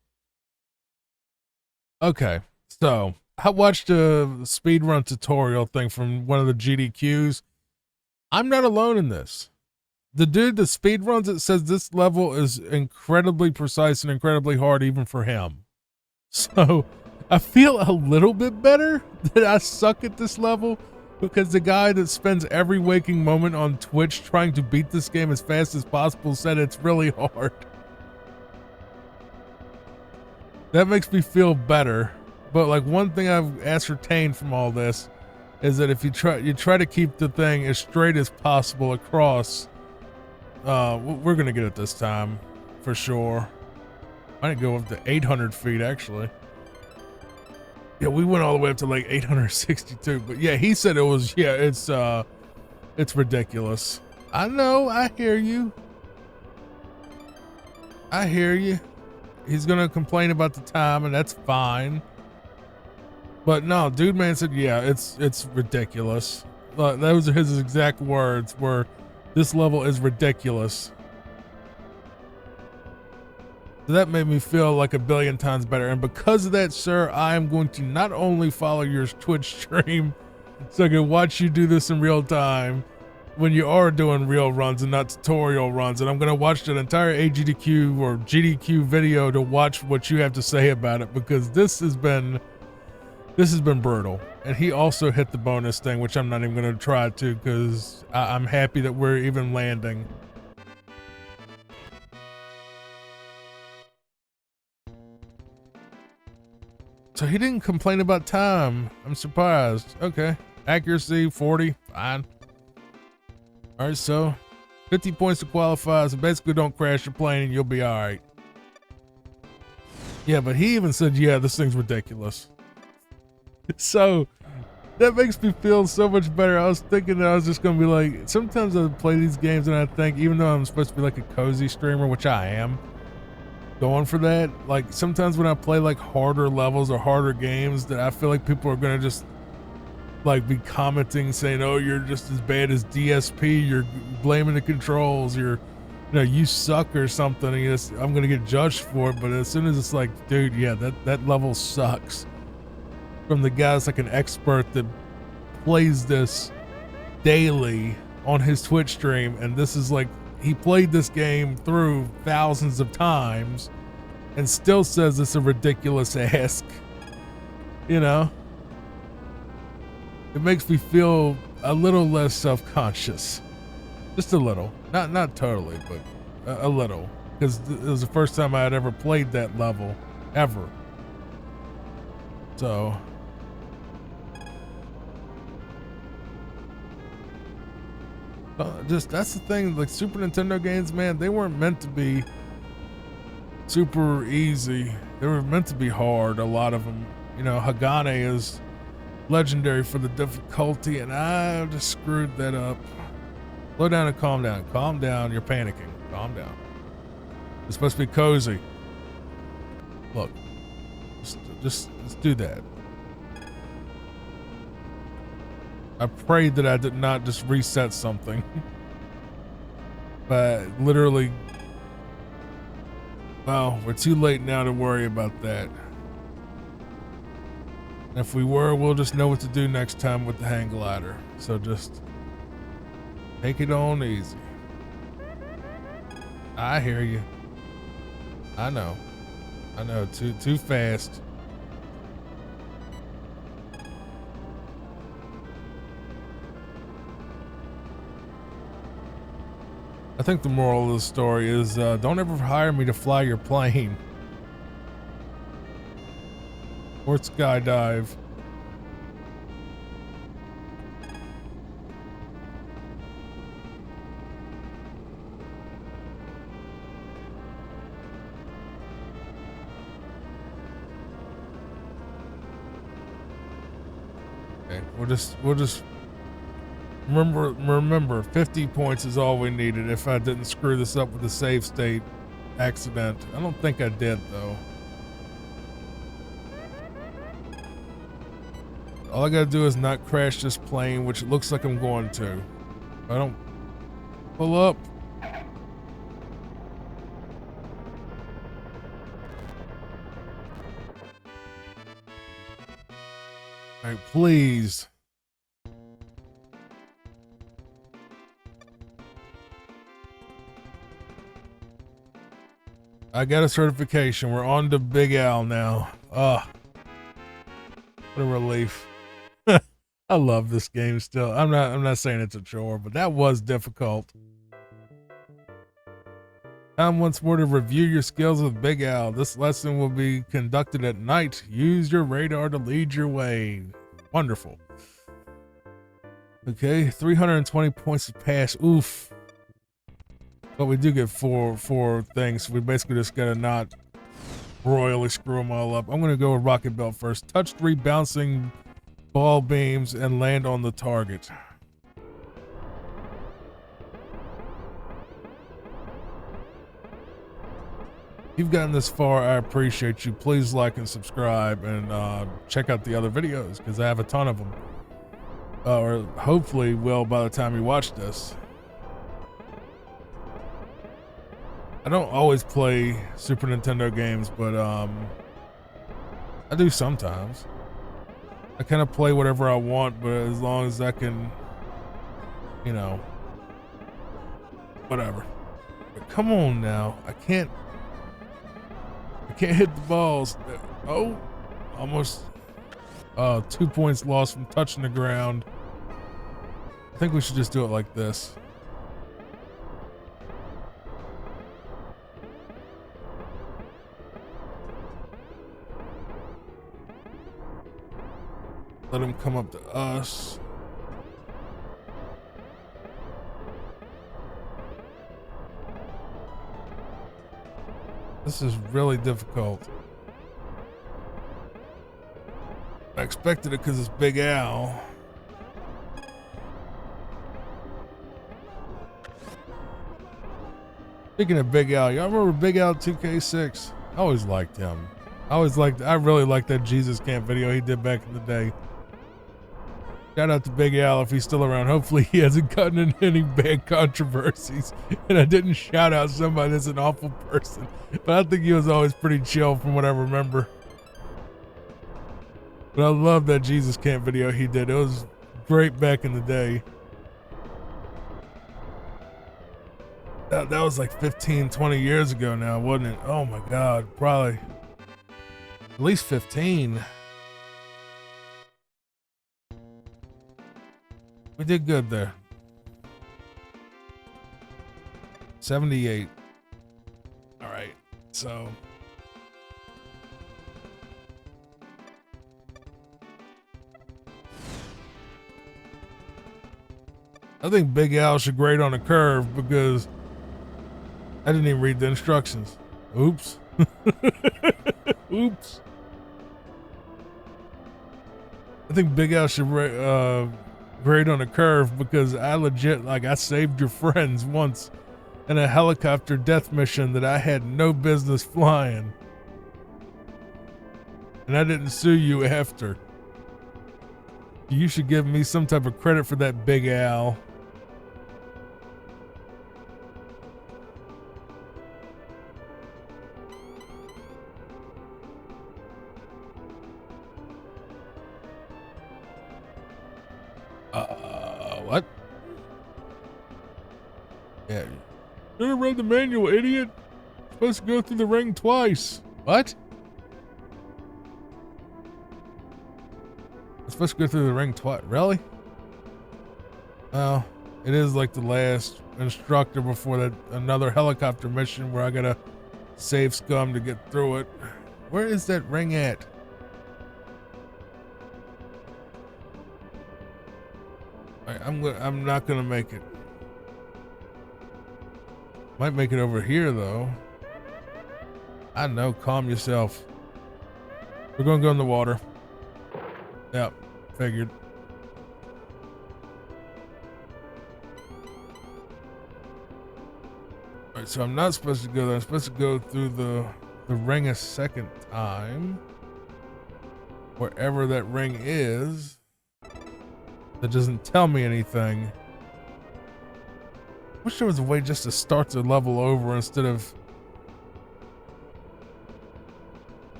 Okay, so I watched a speedrun tutorial thing from one of the GDQs. I'm not alone in this. The dude that speedruns it says this level is incredibly precise and incredibly hard even for him. So I feel a little bit better that I suck at this level, because the guy that spends every waking moment on Twitch trying to beat this game as fast as possible said it's really hard. That makes me feel better. But like, one thing I've ascertained from all this is that if you try to keep the thing as straight as possible across, we're gonna get it this time for sure. I didn't go up to 800 feet actually. Yeah, we went all the way up to like 862, but yeah, he said it was, yeah, it's ridiculous. I know, I hear you. I hear you. He's gonna complain about the time, and that's fine. But no, dude man said, yeah, it's ridiculous. Those are his exact words, were this level is ridiculous. So that made me feel like a billion times better. And because of that, sir, I am going to not only follow your Twitch stream so I can watch you do this in real time when you are doing real runs and not tutorial runs, and I'm going to watch that entire AGDQ or GDQ video to watch what you have to say about it, because this has been brutal. And he also hit the bonus thing, which I'm not even going to try to, because I'm happy that we're even landing. So he didn't complain about time. I'm surprised. Okay. Accuracy, 40. Fine. All right, so 50 points to qualify. So basically don't crash your plane and you'll be all right. Yeah, but he even said, yeah, this thing's ridiculous. So that makes me feel so much better. I was thinking that I was just going to be like, sometimes I play these games and I think, even though I'm supposed to be like a cozy streamer, which I am, going for that, like sometimes when I play like harder levels or harder games, that I feel like people are gonna just like be commenting saying, oh, you're just as bad as DSP, you're blaming the controls, you suck or something, and I'm gonna get judged for it. But as soon as it's like, dude, yeah, that level sucks, from the guy's like an expert that plays this daily on his Twitch stream, and this is like, he played this game through thousands of times and still says it's a ridiculous ask. You know? It makes me feel a little less self-conscious. Just a little. Not totally, but a little. Because it was the first time I had ever played that level. Ever. So... that's the thing, like Super Nintendo games, man, they weren't meant to be super easy. They were meant to be hard, a lot of them. You know, Hagane is legendary for the difficulty, and I just screwed that up. Slow down and calm down. Calm down, you're panicking. Calm down. It's supposed to be cozy. Look, just do that. I prayed that I did not just reset something. But literally, well, we're too late now to worry about that. If we were, we'll just know what to do next time with the hang glider. So just take it on easy. I hear you. I know. Too fast. I think the moral of the story is don't ever hire me to fly your plane or skydive. Okay, we'll just remember 50 points is all we needed if I didn't screw this up with the save state accident. I don't think I did though. All I gotta do is not crash this plane, which it looks like I'm going to. If I don't pull up. All right, please. I got a certification. We're on to Big Al now. What a relief. I love this game still. I'm not saying it's a chore, but that was difficult. Time once more to review your skills with Big Al. This lesson will be conducted at night. Use your radar to lead your way. Wonderful. Okay, 320 points to pass. Oof. But we do get four things. We basically just gotta not royally screw them all up. I'm gonna go with Rocket Belt first. Touch 3 bouncing ball beams and land on the target. If you've gotten this far, I appreciate you. Please like and subscribe and check out the other videos because I have a ton of them. Or hopefully will by the time you watch this. I don't always play Super Nintendo games, but I do sometimes. I kind of play whatever I want, but as long as I can, you know, whatever. But come on now, I can't hit the balls. Oh, almost 2 points lost from touching the ground. I think we should just do it like this. Let him come up to us. This is really difficult. I expected it because it's Big Al. Speaking of Big Al, y'all remember Big Al 2K6? I always liked him. I really liked that Jesus Camp video he did back in the day. Shout out to Big Al if he's still around. Hopefully he hasn't gotten in any bad controversies and I didn't shout out somebody that's an awful person. But I think he was always pretty chill from what I remember. But I love that Jesus Camp video he did. It was great back in the day. That was like 15, 20 years ago now, wasn't it? Oh my God, probably at least 15. We did good there. 78. All right, so. I think Big Al should grade on a curve because I didn't even read the instructions. Oops. Oops. I think Big Al should grade on a curve because I legit, I saved your friends once in a helicopter death mission that I had no business flying. and I didn't sue you after. You should give me some type of credit for that, Big Al. What? Yeah. You never read the manual, idiot. You're supposed to go through the ring twice. What? I'm supposed to go through the ring twice. Really? Well, it is like the last instructor before that another helicopter mission where I gotta save scum to get through it. Where is that ring at? I'm not gonna make it. Might make it over here though. I know, calm yourself. We're gonna go in the water. Yep, figured. Alright, so I'm not supposed to go there. I'm supposed to go through the ring a second time. Wherever that ring is. That doesn't tell me anything. Wish there was a way just to start the level over instead of...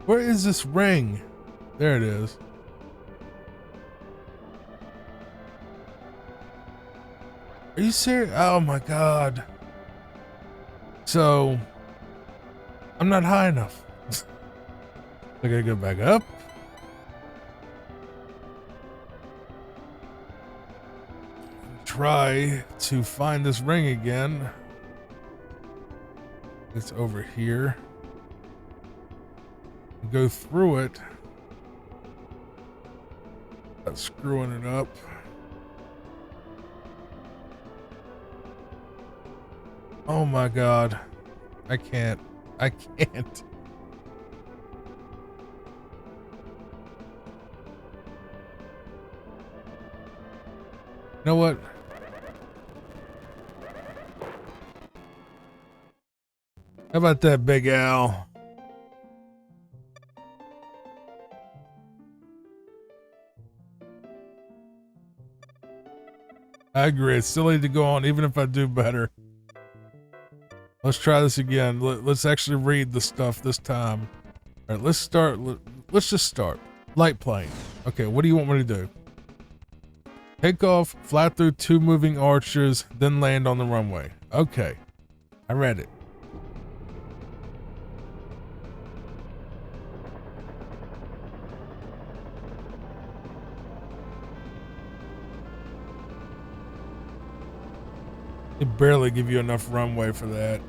Where is this ring? There it is. Are you serious? Oh my God. So, I'm not high enough. I gotta go back up. Try to find this ring again. It's over here. Go through it. Not screwing it up. Oh my God. I can't. I can't. You know what? How about that, Big Al? I agree. It's silly to go on, even if I do better. Let's try this again. Let's actually read the stuff this time. All right, let's start. Let's just start. Light plane. Okay, what do you want me to do? Take off, fly through 2 moving arches, then land on the runway. Okay, I read it. They barely give you enough runway for that.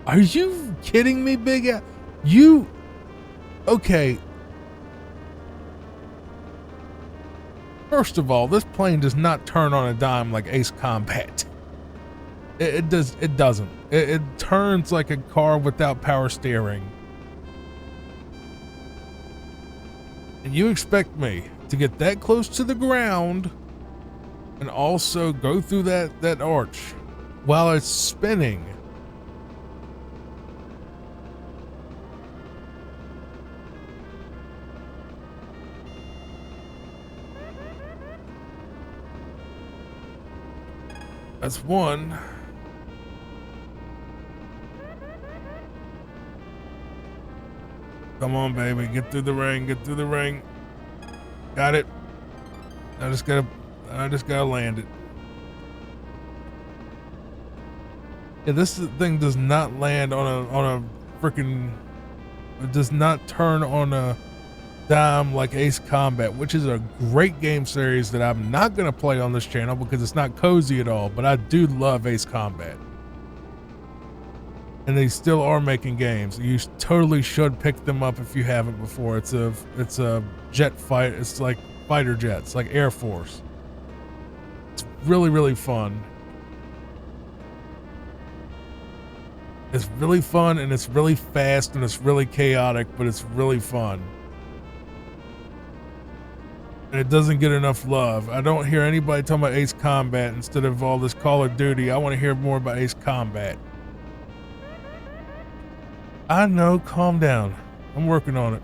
Are you kidding me, Big Al? You... Okay. First of all, this plane does not turn on a dime like Ace Combat. It doesn't. It turns like a car without power steering. And you expect me to get that close to the ground and also go through that arch while it's spinning? That's one. Come on, baby. Get through the ring. Get through the ring. Got it. I just gotta land it. Yeah, this thing does not land on a freaking... It does not turn on a dime like Ace Combat, which is a great game series that I'm not going to play on this channel because it's not cozy at all, but I do love Ace Combat. And they still are making games. You totally should pick them up if you haven't before. It's a jet fight. It's like fighter jets, like Air Force. It's really, really fun. It's really fun, and it's really fast, and it's really chaotic, but it's really fun. And it doesn't get enough love. I don't hear anybody talking about Ace Combat instead of all this Call of Duty. I want to hear more about Ace Combat. I know, calm down. I'm working on it.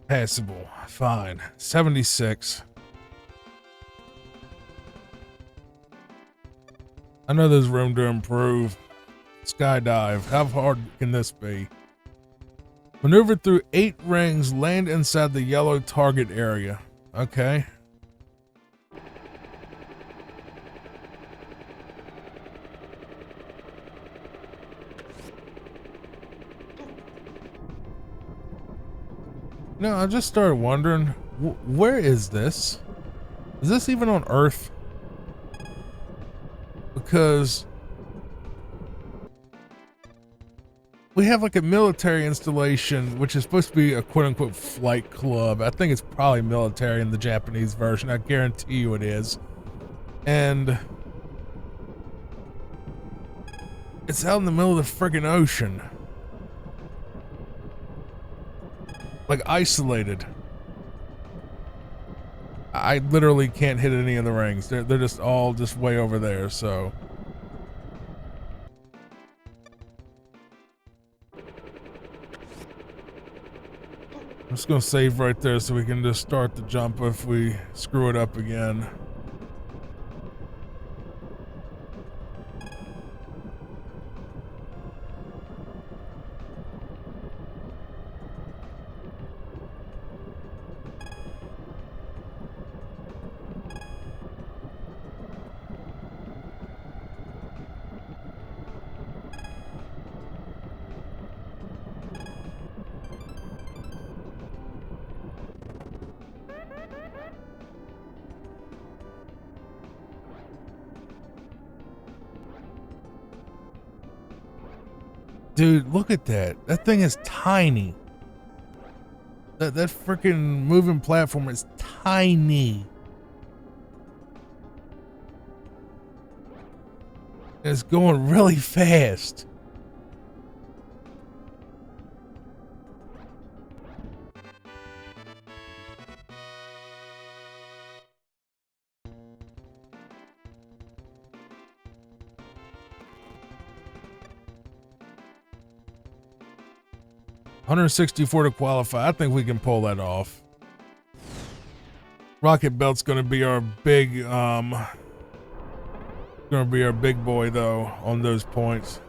Passable. Fine. 76. I know there's room to improve. Skydive. How hard can this be? Maneuver through 8 rings. Land inside the yellow target area. Okay. No, I just started wondering, where is this? Is this even on Earth? Because we have like a military installation, which is supposed to be a quote unquote flight club. I think it's probably military in the Japanese version. I guarantee you it is. And it's out in the middle of the friggin' ocean. Like isolated. I literally can't hit any of the rings. They're just all just way over there, so. I'm just gonna save right there so we can just start the jump if we screw it up again. Dude, look at that. That thing is tiny. That freaking moving platform is tiny. It's going really fast. $164 to qualify. I think we can pull that off. Rocket Belt's gonna be our big boy though on those points.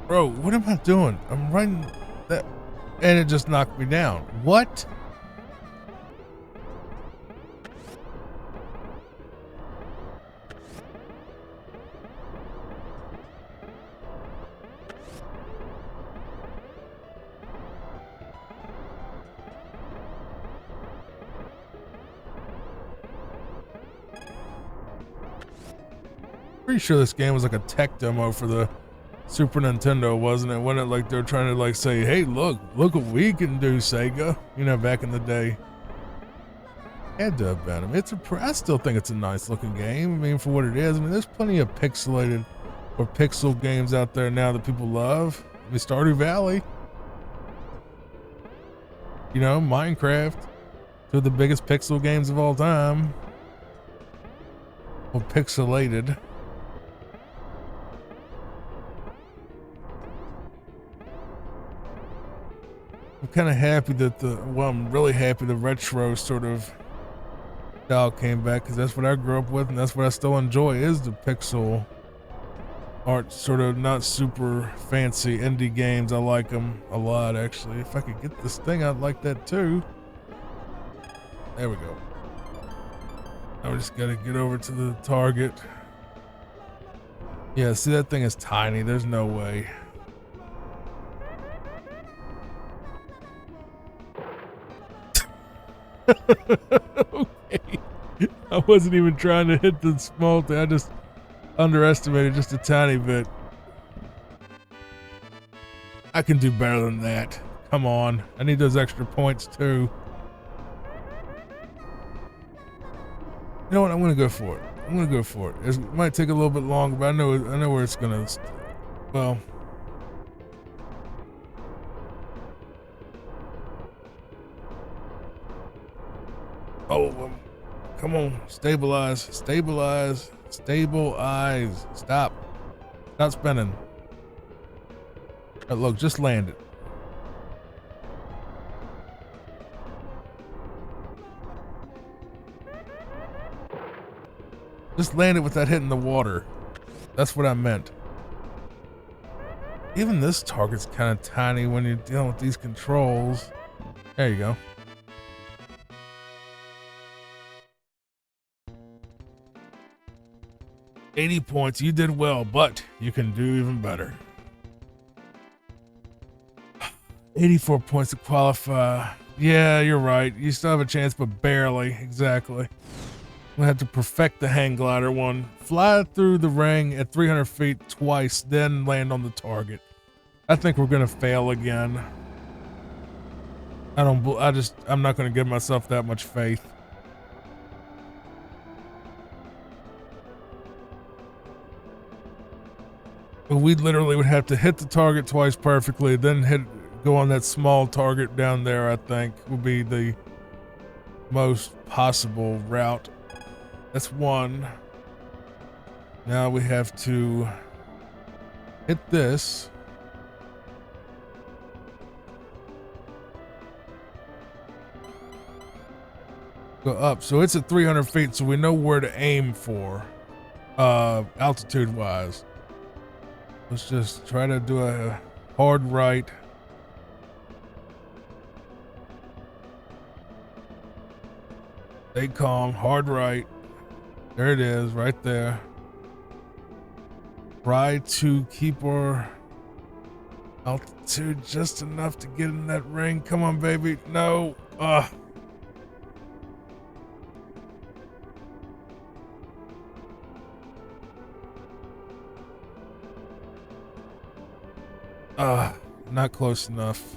Bro, what am I doing? I'm running that, and it just knocked me down. What? Pretty sure this game was like a tech demo for the Super Nintendo, wasn't it? Wasn't it like they're trying to like say, hey, look what we can do, Sega, you know, back in the day. Had to have been. I mean, I still think it's a nice looking game. I mean, for what it is. I mean, there's plenty of pixelated or pixel games out there now that people love. I mean, Stardew Valley, you know, Minecraft, two of the biggest pixel games of all time. Well, pixelated. I'm kind of happy that I'm really happy the retro sort of style came back, because that's what I grew up with, and that's what I still enjoy, is the pixel art, sort of not super fancy indie games. I like them a lot, actually. If I could get this thing, I'd like that too. There we go. Now we just gotta get over to the target. Yeah, see, that thing is tiny. There's no way. Okay. I wasn't even trying to hit the small thing. I just underestimated just a tiny bit. I can do better than that. Come on. I need those extra points too. You know what? I'm gonna go for it. I'm gonna go for it. It might take a little bit longer, but I know where it's gonna. Well. Oh, come on! Stabilize! Stabilize! Stabilize! Stop! Stop spinning. Look, just land it. Just land it without hitting the water. That's what I meant. Even this target's kind of tiny when you're dealing with these controls. There you go. $80 points. You did well, but you can do even better. 84 points to qualify. Yeah, you're right. You still have a chance, but barely. Exactly. We have to perfect the hang glider one. Fly through the ring at 300 feet twice, then land on the target. I think we're gonna fail again. I'm not gonna give myself that much faith. But we literally would have to hit the target twice perfectly, then go on that small target down there. I think would be the most possible route. That's one. Now we have to hit this. Go up. So it's at 300 feet, so we know where to aim for, altitude wise. Let's just try to do a hard right. Stay calm, hard right. There it is, right there. Try to keep our altitude just enough to get in that ring. Come on, baby. No. Not close enough.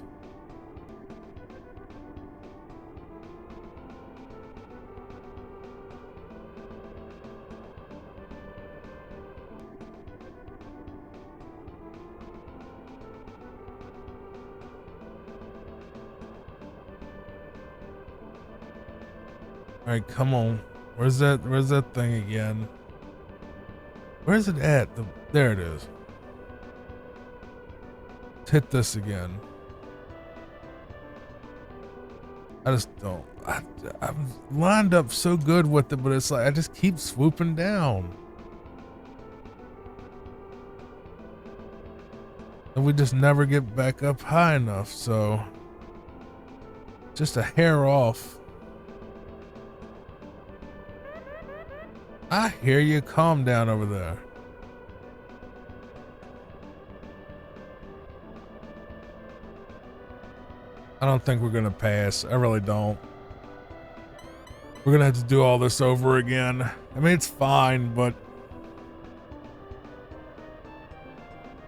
All right, come on. Where's that thing again? Where's it at? There it is. Let's hit this again. I just don't. I'm lined up so good with it, but it's like I just keep swooping down. And we just never get back up high enough, so just a hair off. I hear you. Calm down over there. I don't think we're gonna pass. I really don't. We're gonna have to do all this over again. I mean, it's fine, but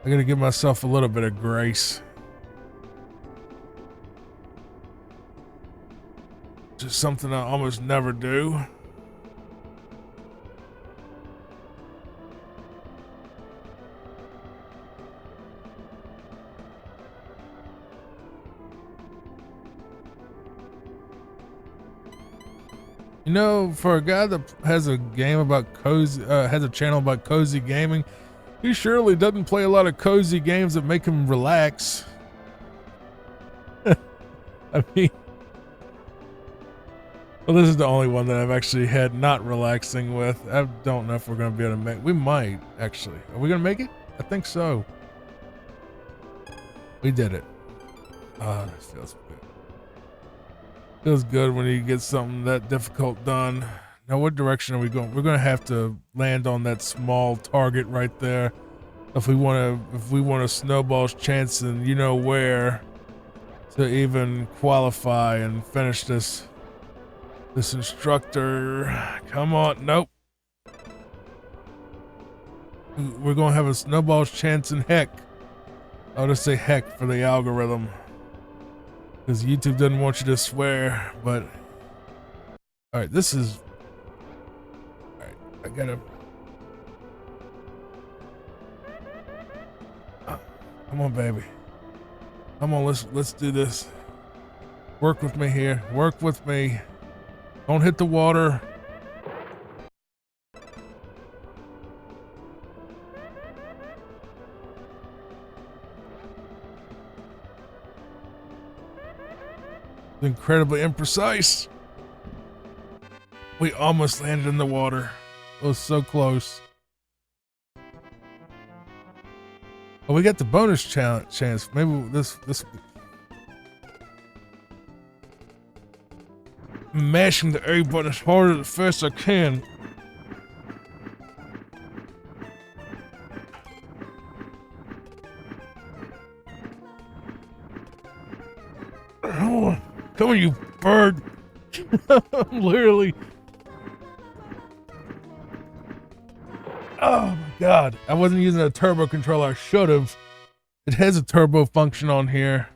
I gotta give myself a little bit of grace. Just something I almost never do. You know, for a guy that has a game about cozy, has a channel about cozy gaming, he surely doesn't play a lot of cozy games that make him relax. I mean, Well, this is the only one that I've actually had not relaxing with. I don't know if we're going to be able to make. We might actually. Are we going to make it? I think so. We did it. Ah, that feels good. Feels good when you get something that difficult done. Now, what direction are we going? We're going to have to land on that small target right there. If we want to snowball's chance and you know where to even qualify and finish this instructor. Come on. Nope. We're going to have a snowball's chance in heck. I'll just say heck for the algorithm. Because YouTube doesn't want you to swear, but... Alright, this is... Alright, I gotta... Come on, baby. Come on, let's do this. Work with me here. Work with me. Don't hit the water. Incredibly imprecise. We almost landed in the water. It was so close. Oh, we got the bonus chance. Maybe this. I'm mashing the A button as hard as fast as I can. Come on, you bird. I'm literally. Oh my god. I wasn't using a turbo controller. I should have. It has a turbo function on here.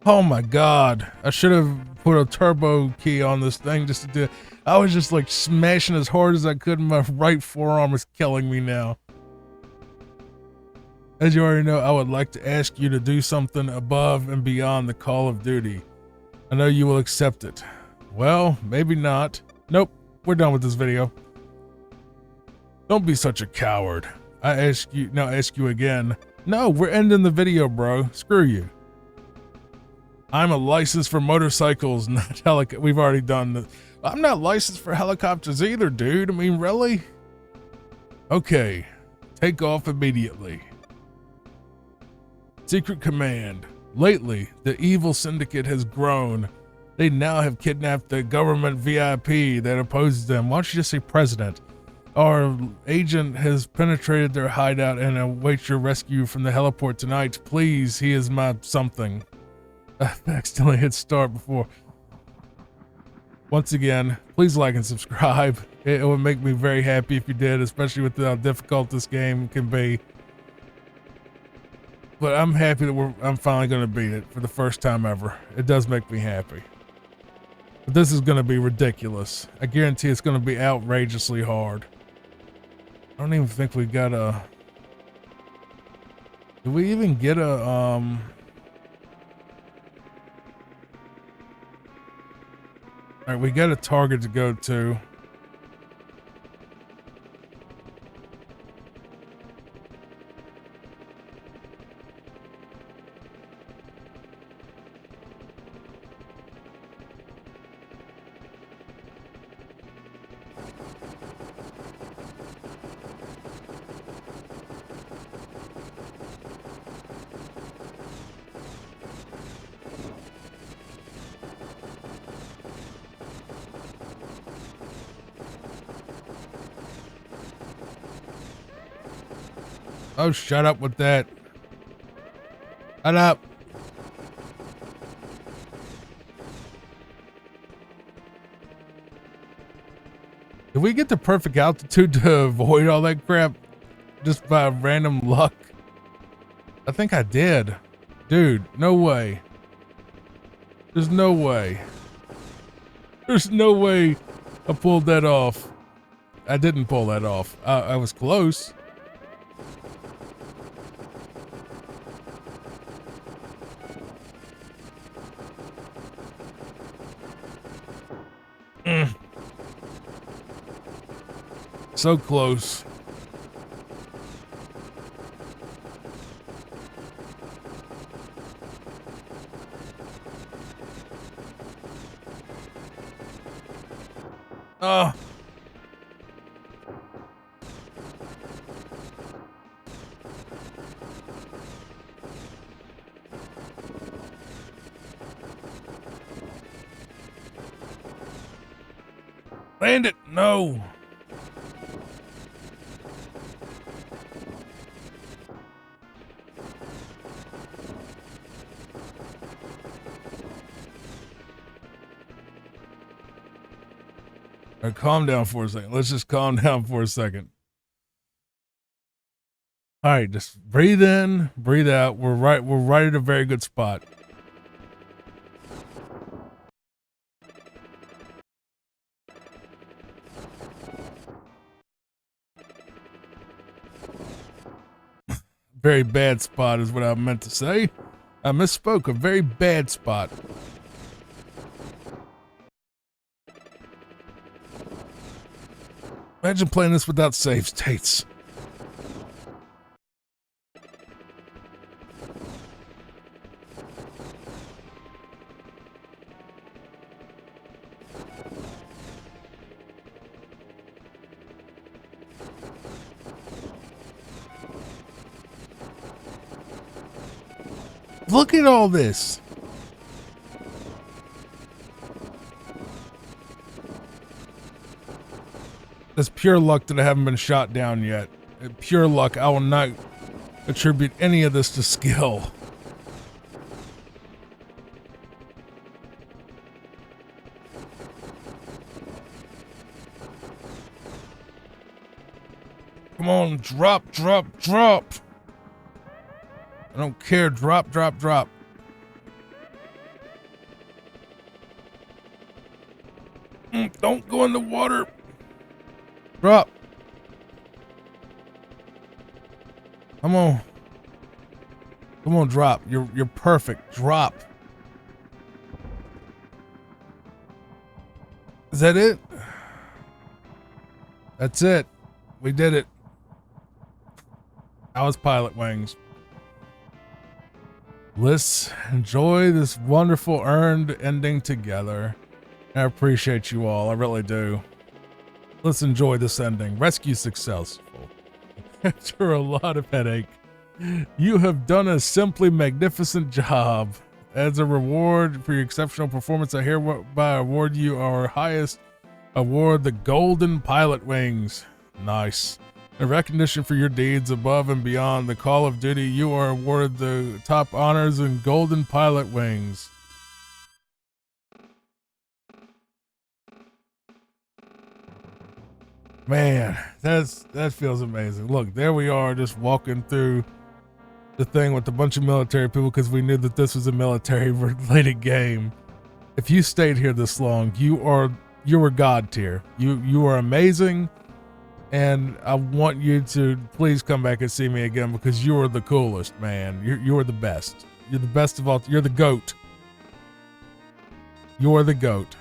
Oh my god. I should have put a turbo key on this thing just to do it. I was just like smashing as hard as I could. My right forearm is killing me now. As you already know, I would like to ask you to do something above and beyond the Call of Duty. I know you will accept it. Well, maybe not. Nope, we're done with this video. Don't be such a coward. I ask you again. No, we're ending the video, bro. Screw you. I'm a license for motorcycles, not helicopters. We've already done this. I'm not licensed for helicopters either, dude. I mean, really? Okay, take off immediately. Secret Command. Lately, the evil syndicate has grown. They now have kidnapped the government VIP that opposes them. Why don't you just say president? Our agent has penetrated their hideout and awaits your rescue from the heliport tonight. Please, he is my something. I accidentally hit start before. Once again, please like and subscribe. It would make me very happy if you did, especially with how difficult this game can be. But I'm happy that I'm finally going to beat it for the first time ever. It does make me happy. But this is going to be ridiculous. I guarantee it's going to be outrageously hard. I don't even think we got a... Did we even get a... Alright, we got a target to go to. Oh, shut up with that. Shut up. Did we get the perfect altitude to avoid all that crap just by random luck? I think I did. Dude, no way. There's no way. There's no way I pulled that off. I didn't pull that off. I was close. So close. Oh. Land it. No. All right, calm down for a second. Let's just calm down for a second. All right, just breathe in, breathe out. We're right at a very good spot. Very bad spot is what I meant to say. I misspoke. A very bad spot. Imagine playing this without save states. Look at all this. That's pure luck that I haven't been shot down yet. Pure luck. I will not attribute any of this to skill. Come on, drop, drop, drop. I don't care. Drop, drop, drop. Don't go in the water. Drop. Come on. Come on, drop. You're perfect. Drop. Is that it? That's it. We did it. That was Pilotwings. Let's enjoy this wonderful earned ending together. I appreciate you all. I really do. Let's enjoy this ending. Rescue successful. After a lot of headache, you have done a simply magnificent job. As a reward for your exceptional performance, I hereby award you our highest award, the Golden Pilotwings. Nice. In recognition for your deeds above and beyond the call of duty, you are awarded the top honors and Golden Pilotwings. Man, that feels amazing. Look, there we are, just walking through the thing with a bunch of military people because we knew that this was a military-related game. If you stayed here this long, you were God tier. You are amazing. And I want you to please come back and see me again because you are the coolest, man. You are the best. You're the best of all. You're the GOAT. You're the GOAT.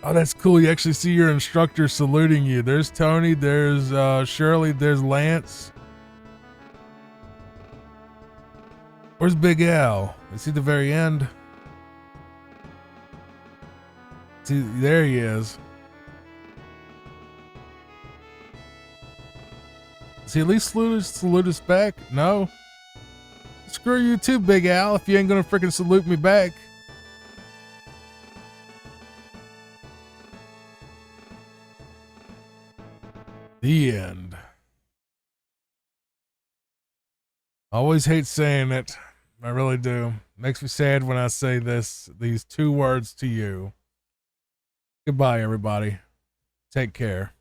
Oh, that's cool. You actually see your instructor saluting you. There's Tony. There's Shirley. There's Lance. Where's Big Al? Is he the very end? See, there he is. Does he at least salute us back? No? Screw you too, Big Al, if you ain't gonna freaking salute me back. The end. I always hate saying it. I really do. Makes me sad when I say these two words to you. Goodbye, everybody. Take care.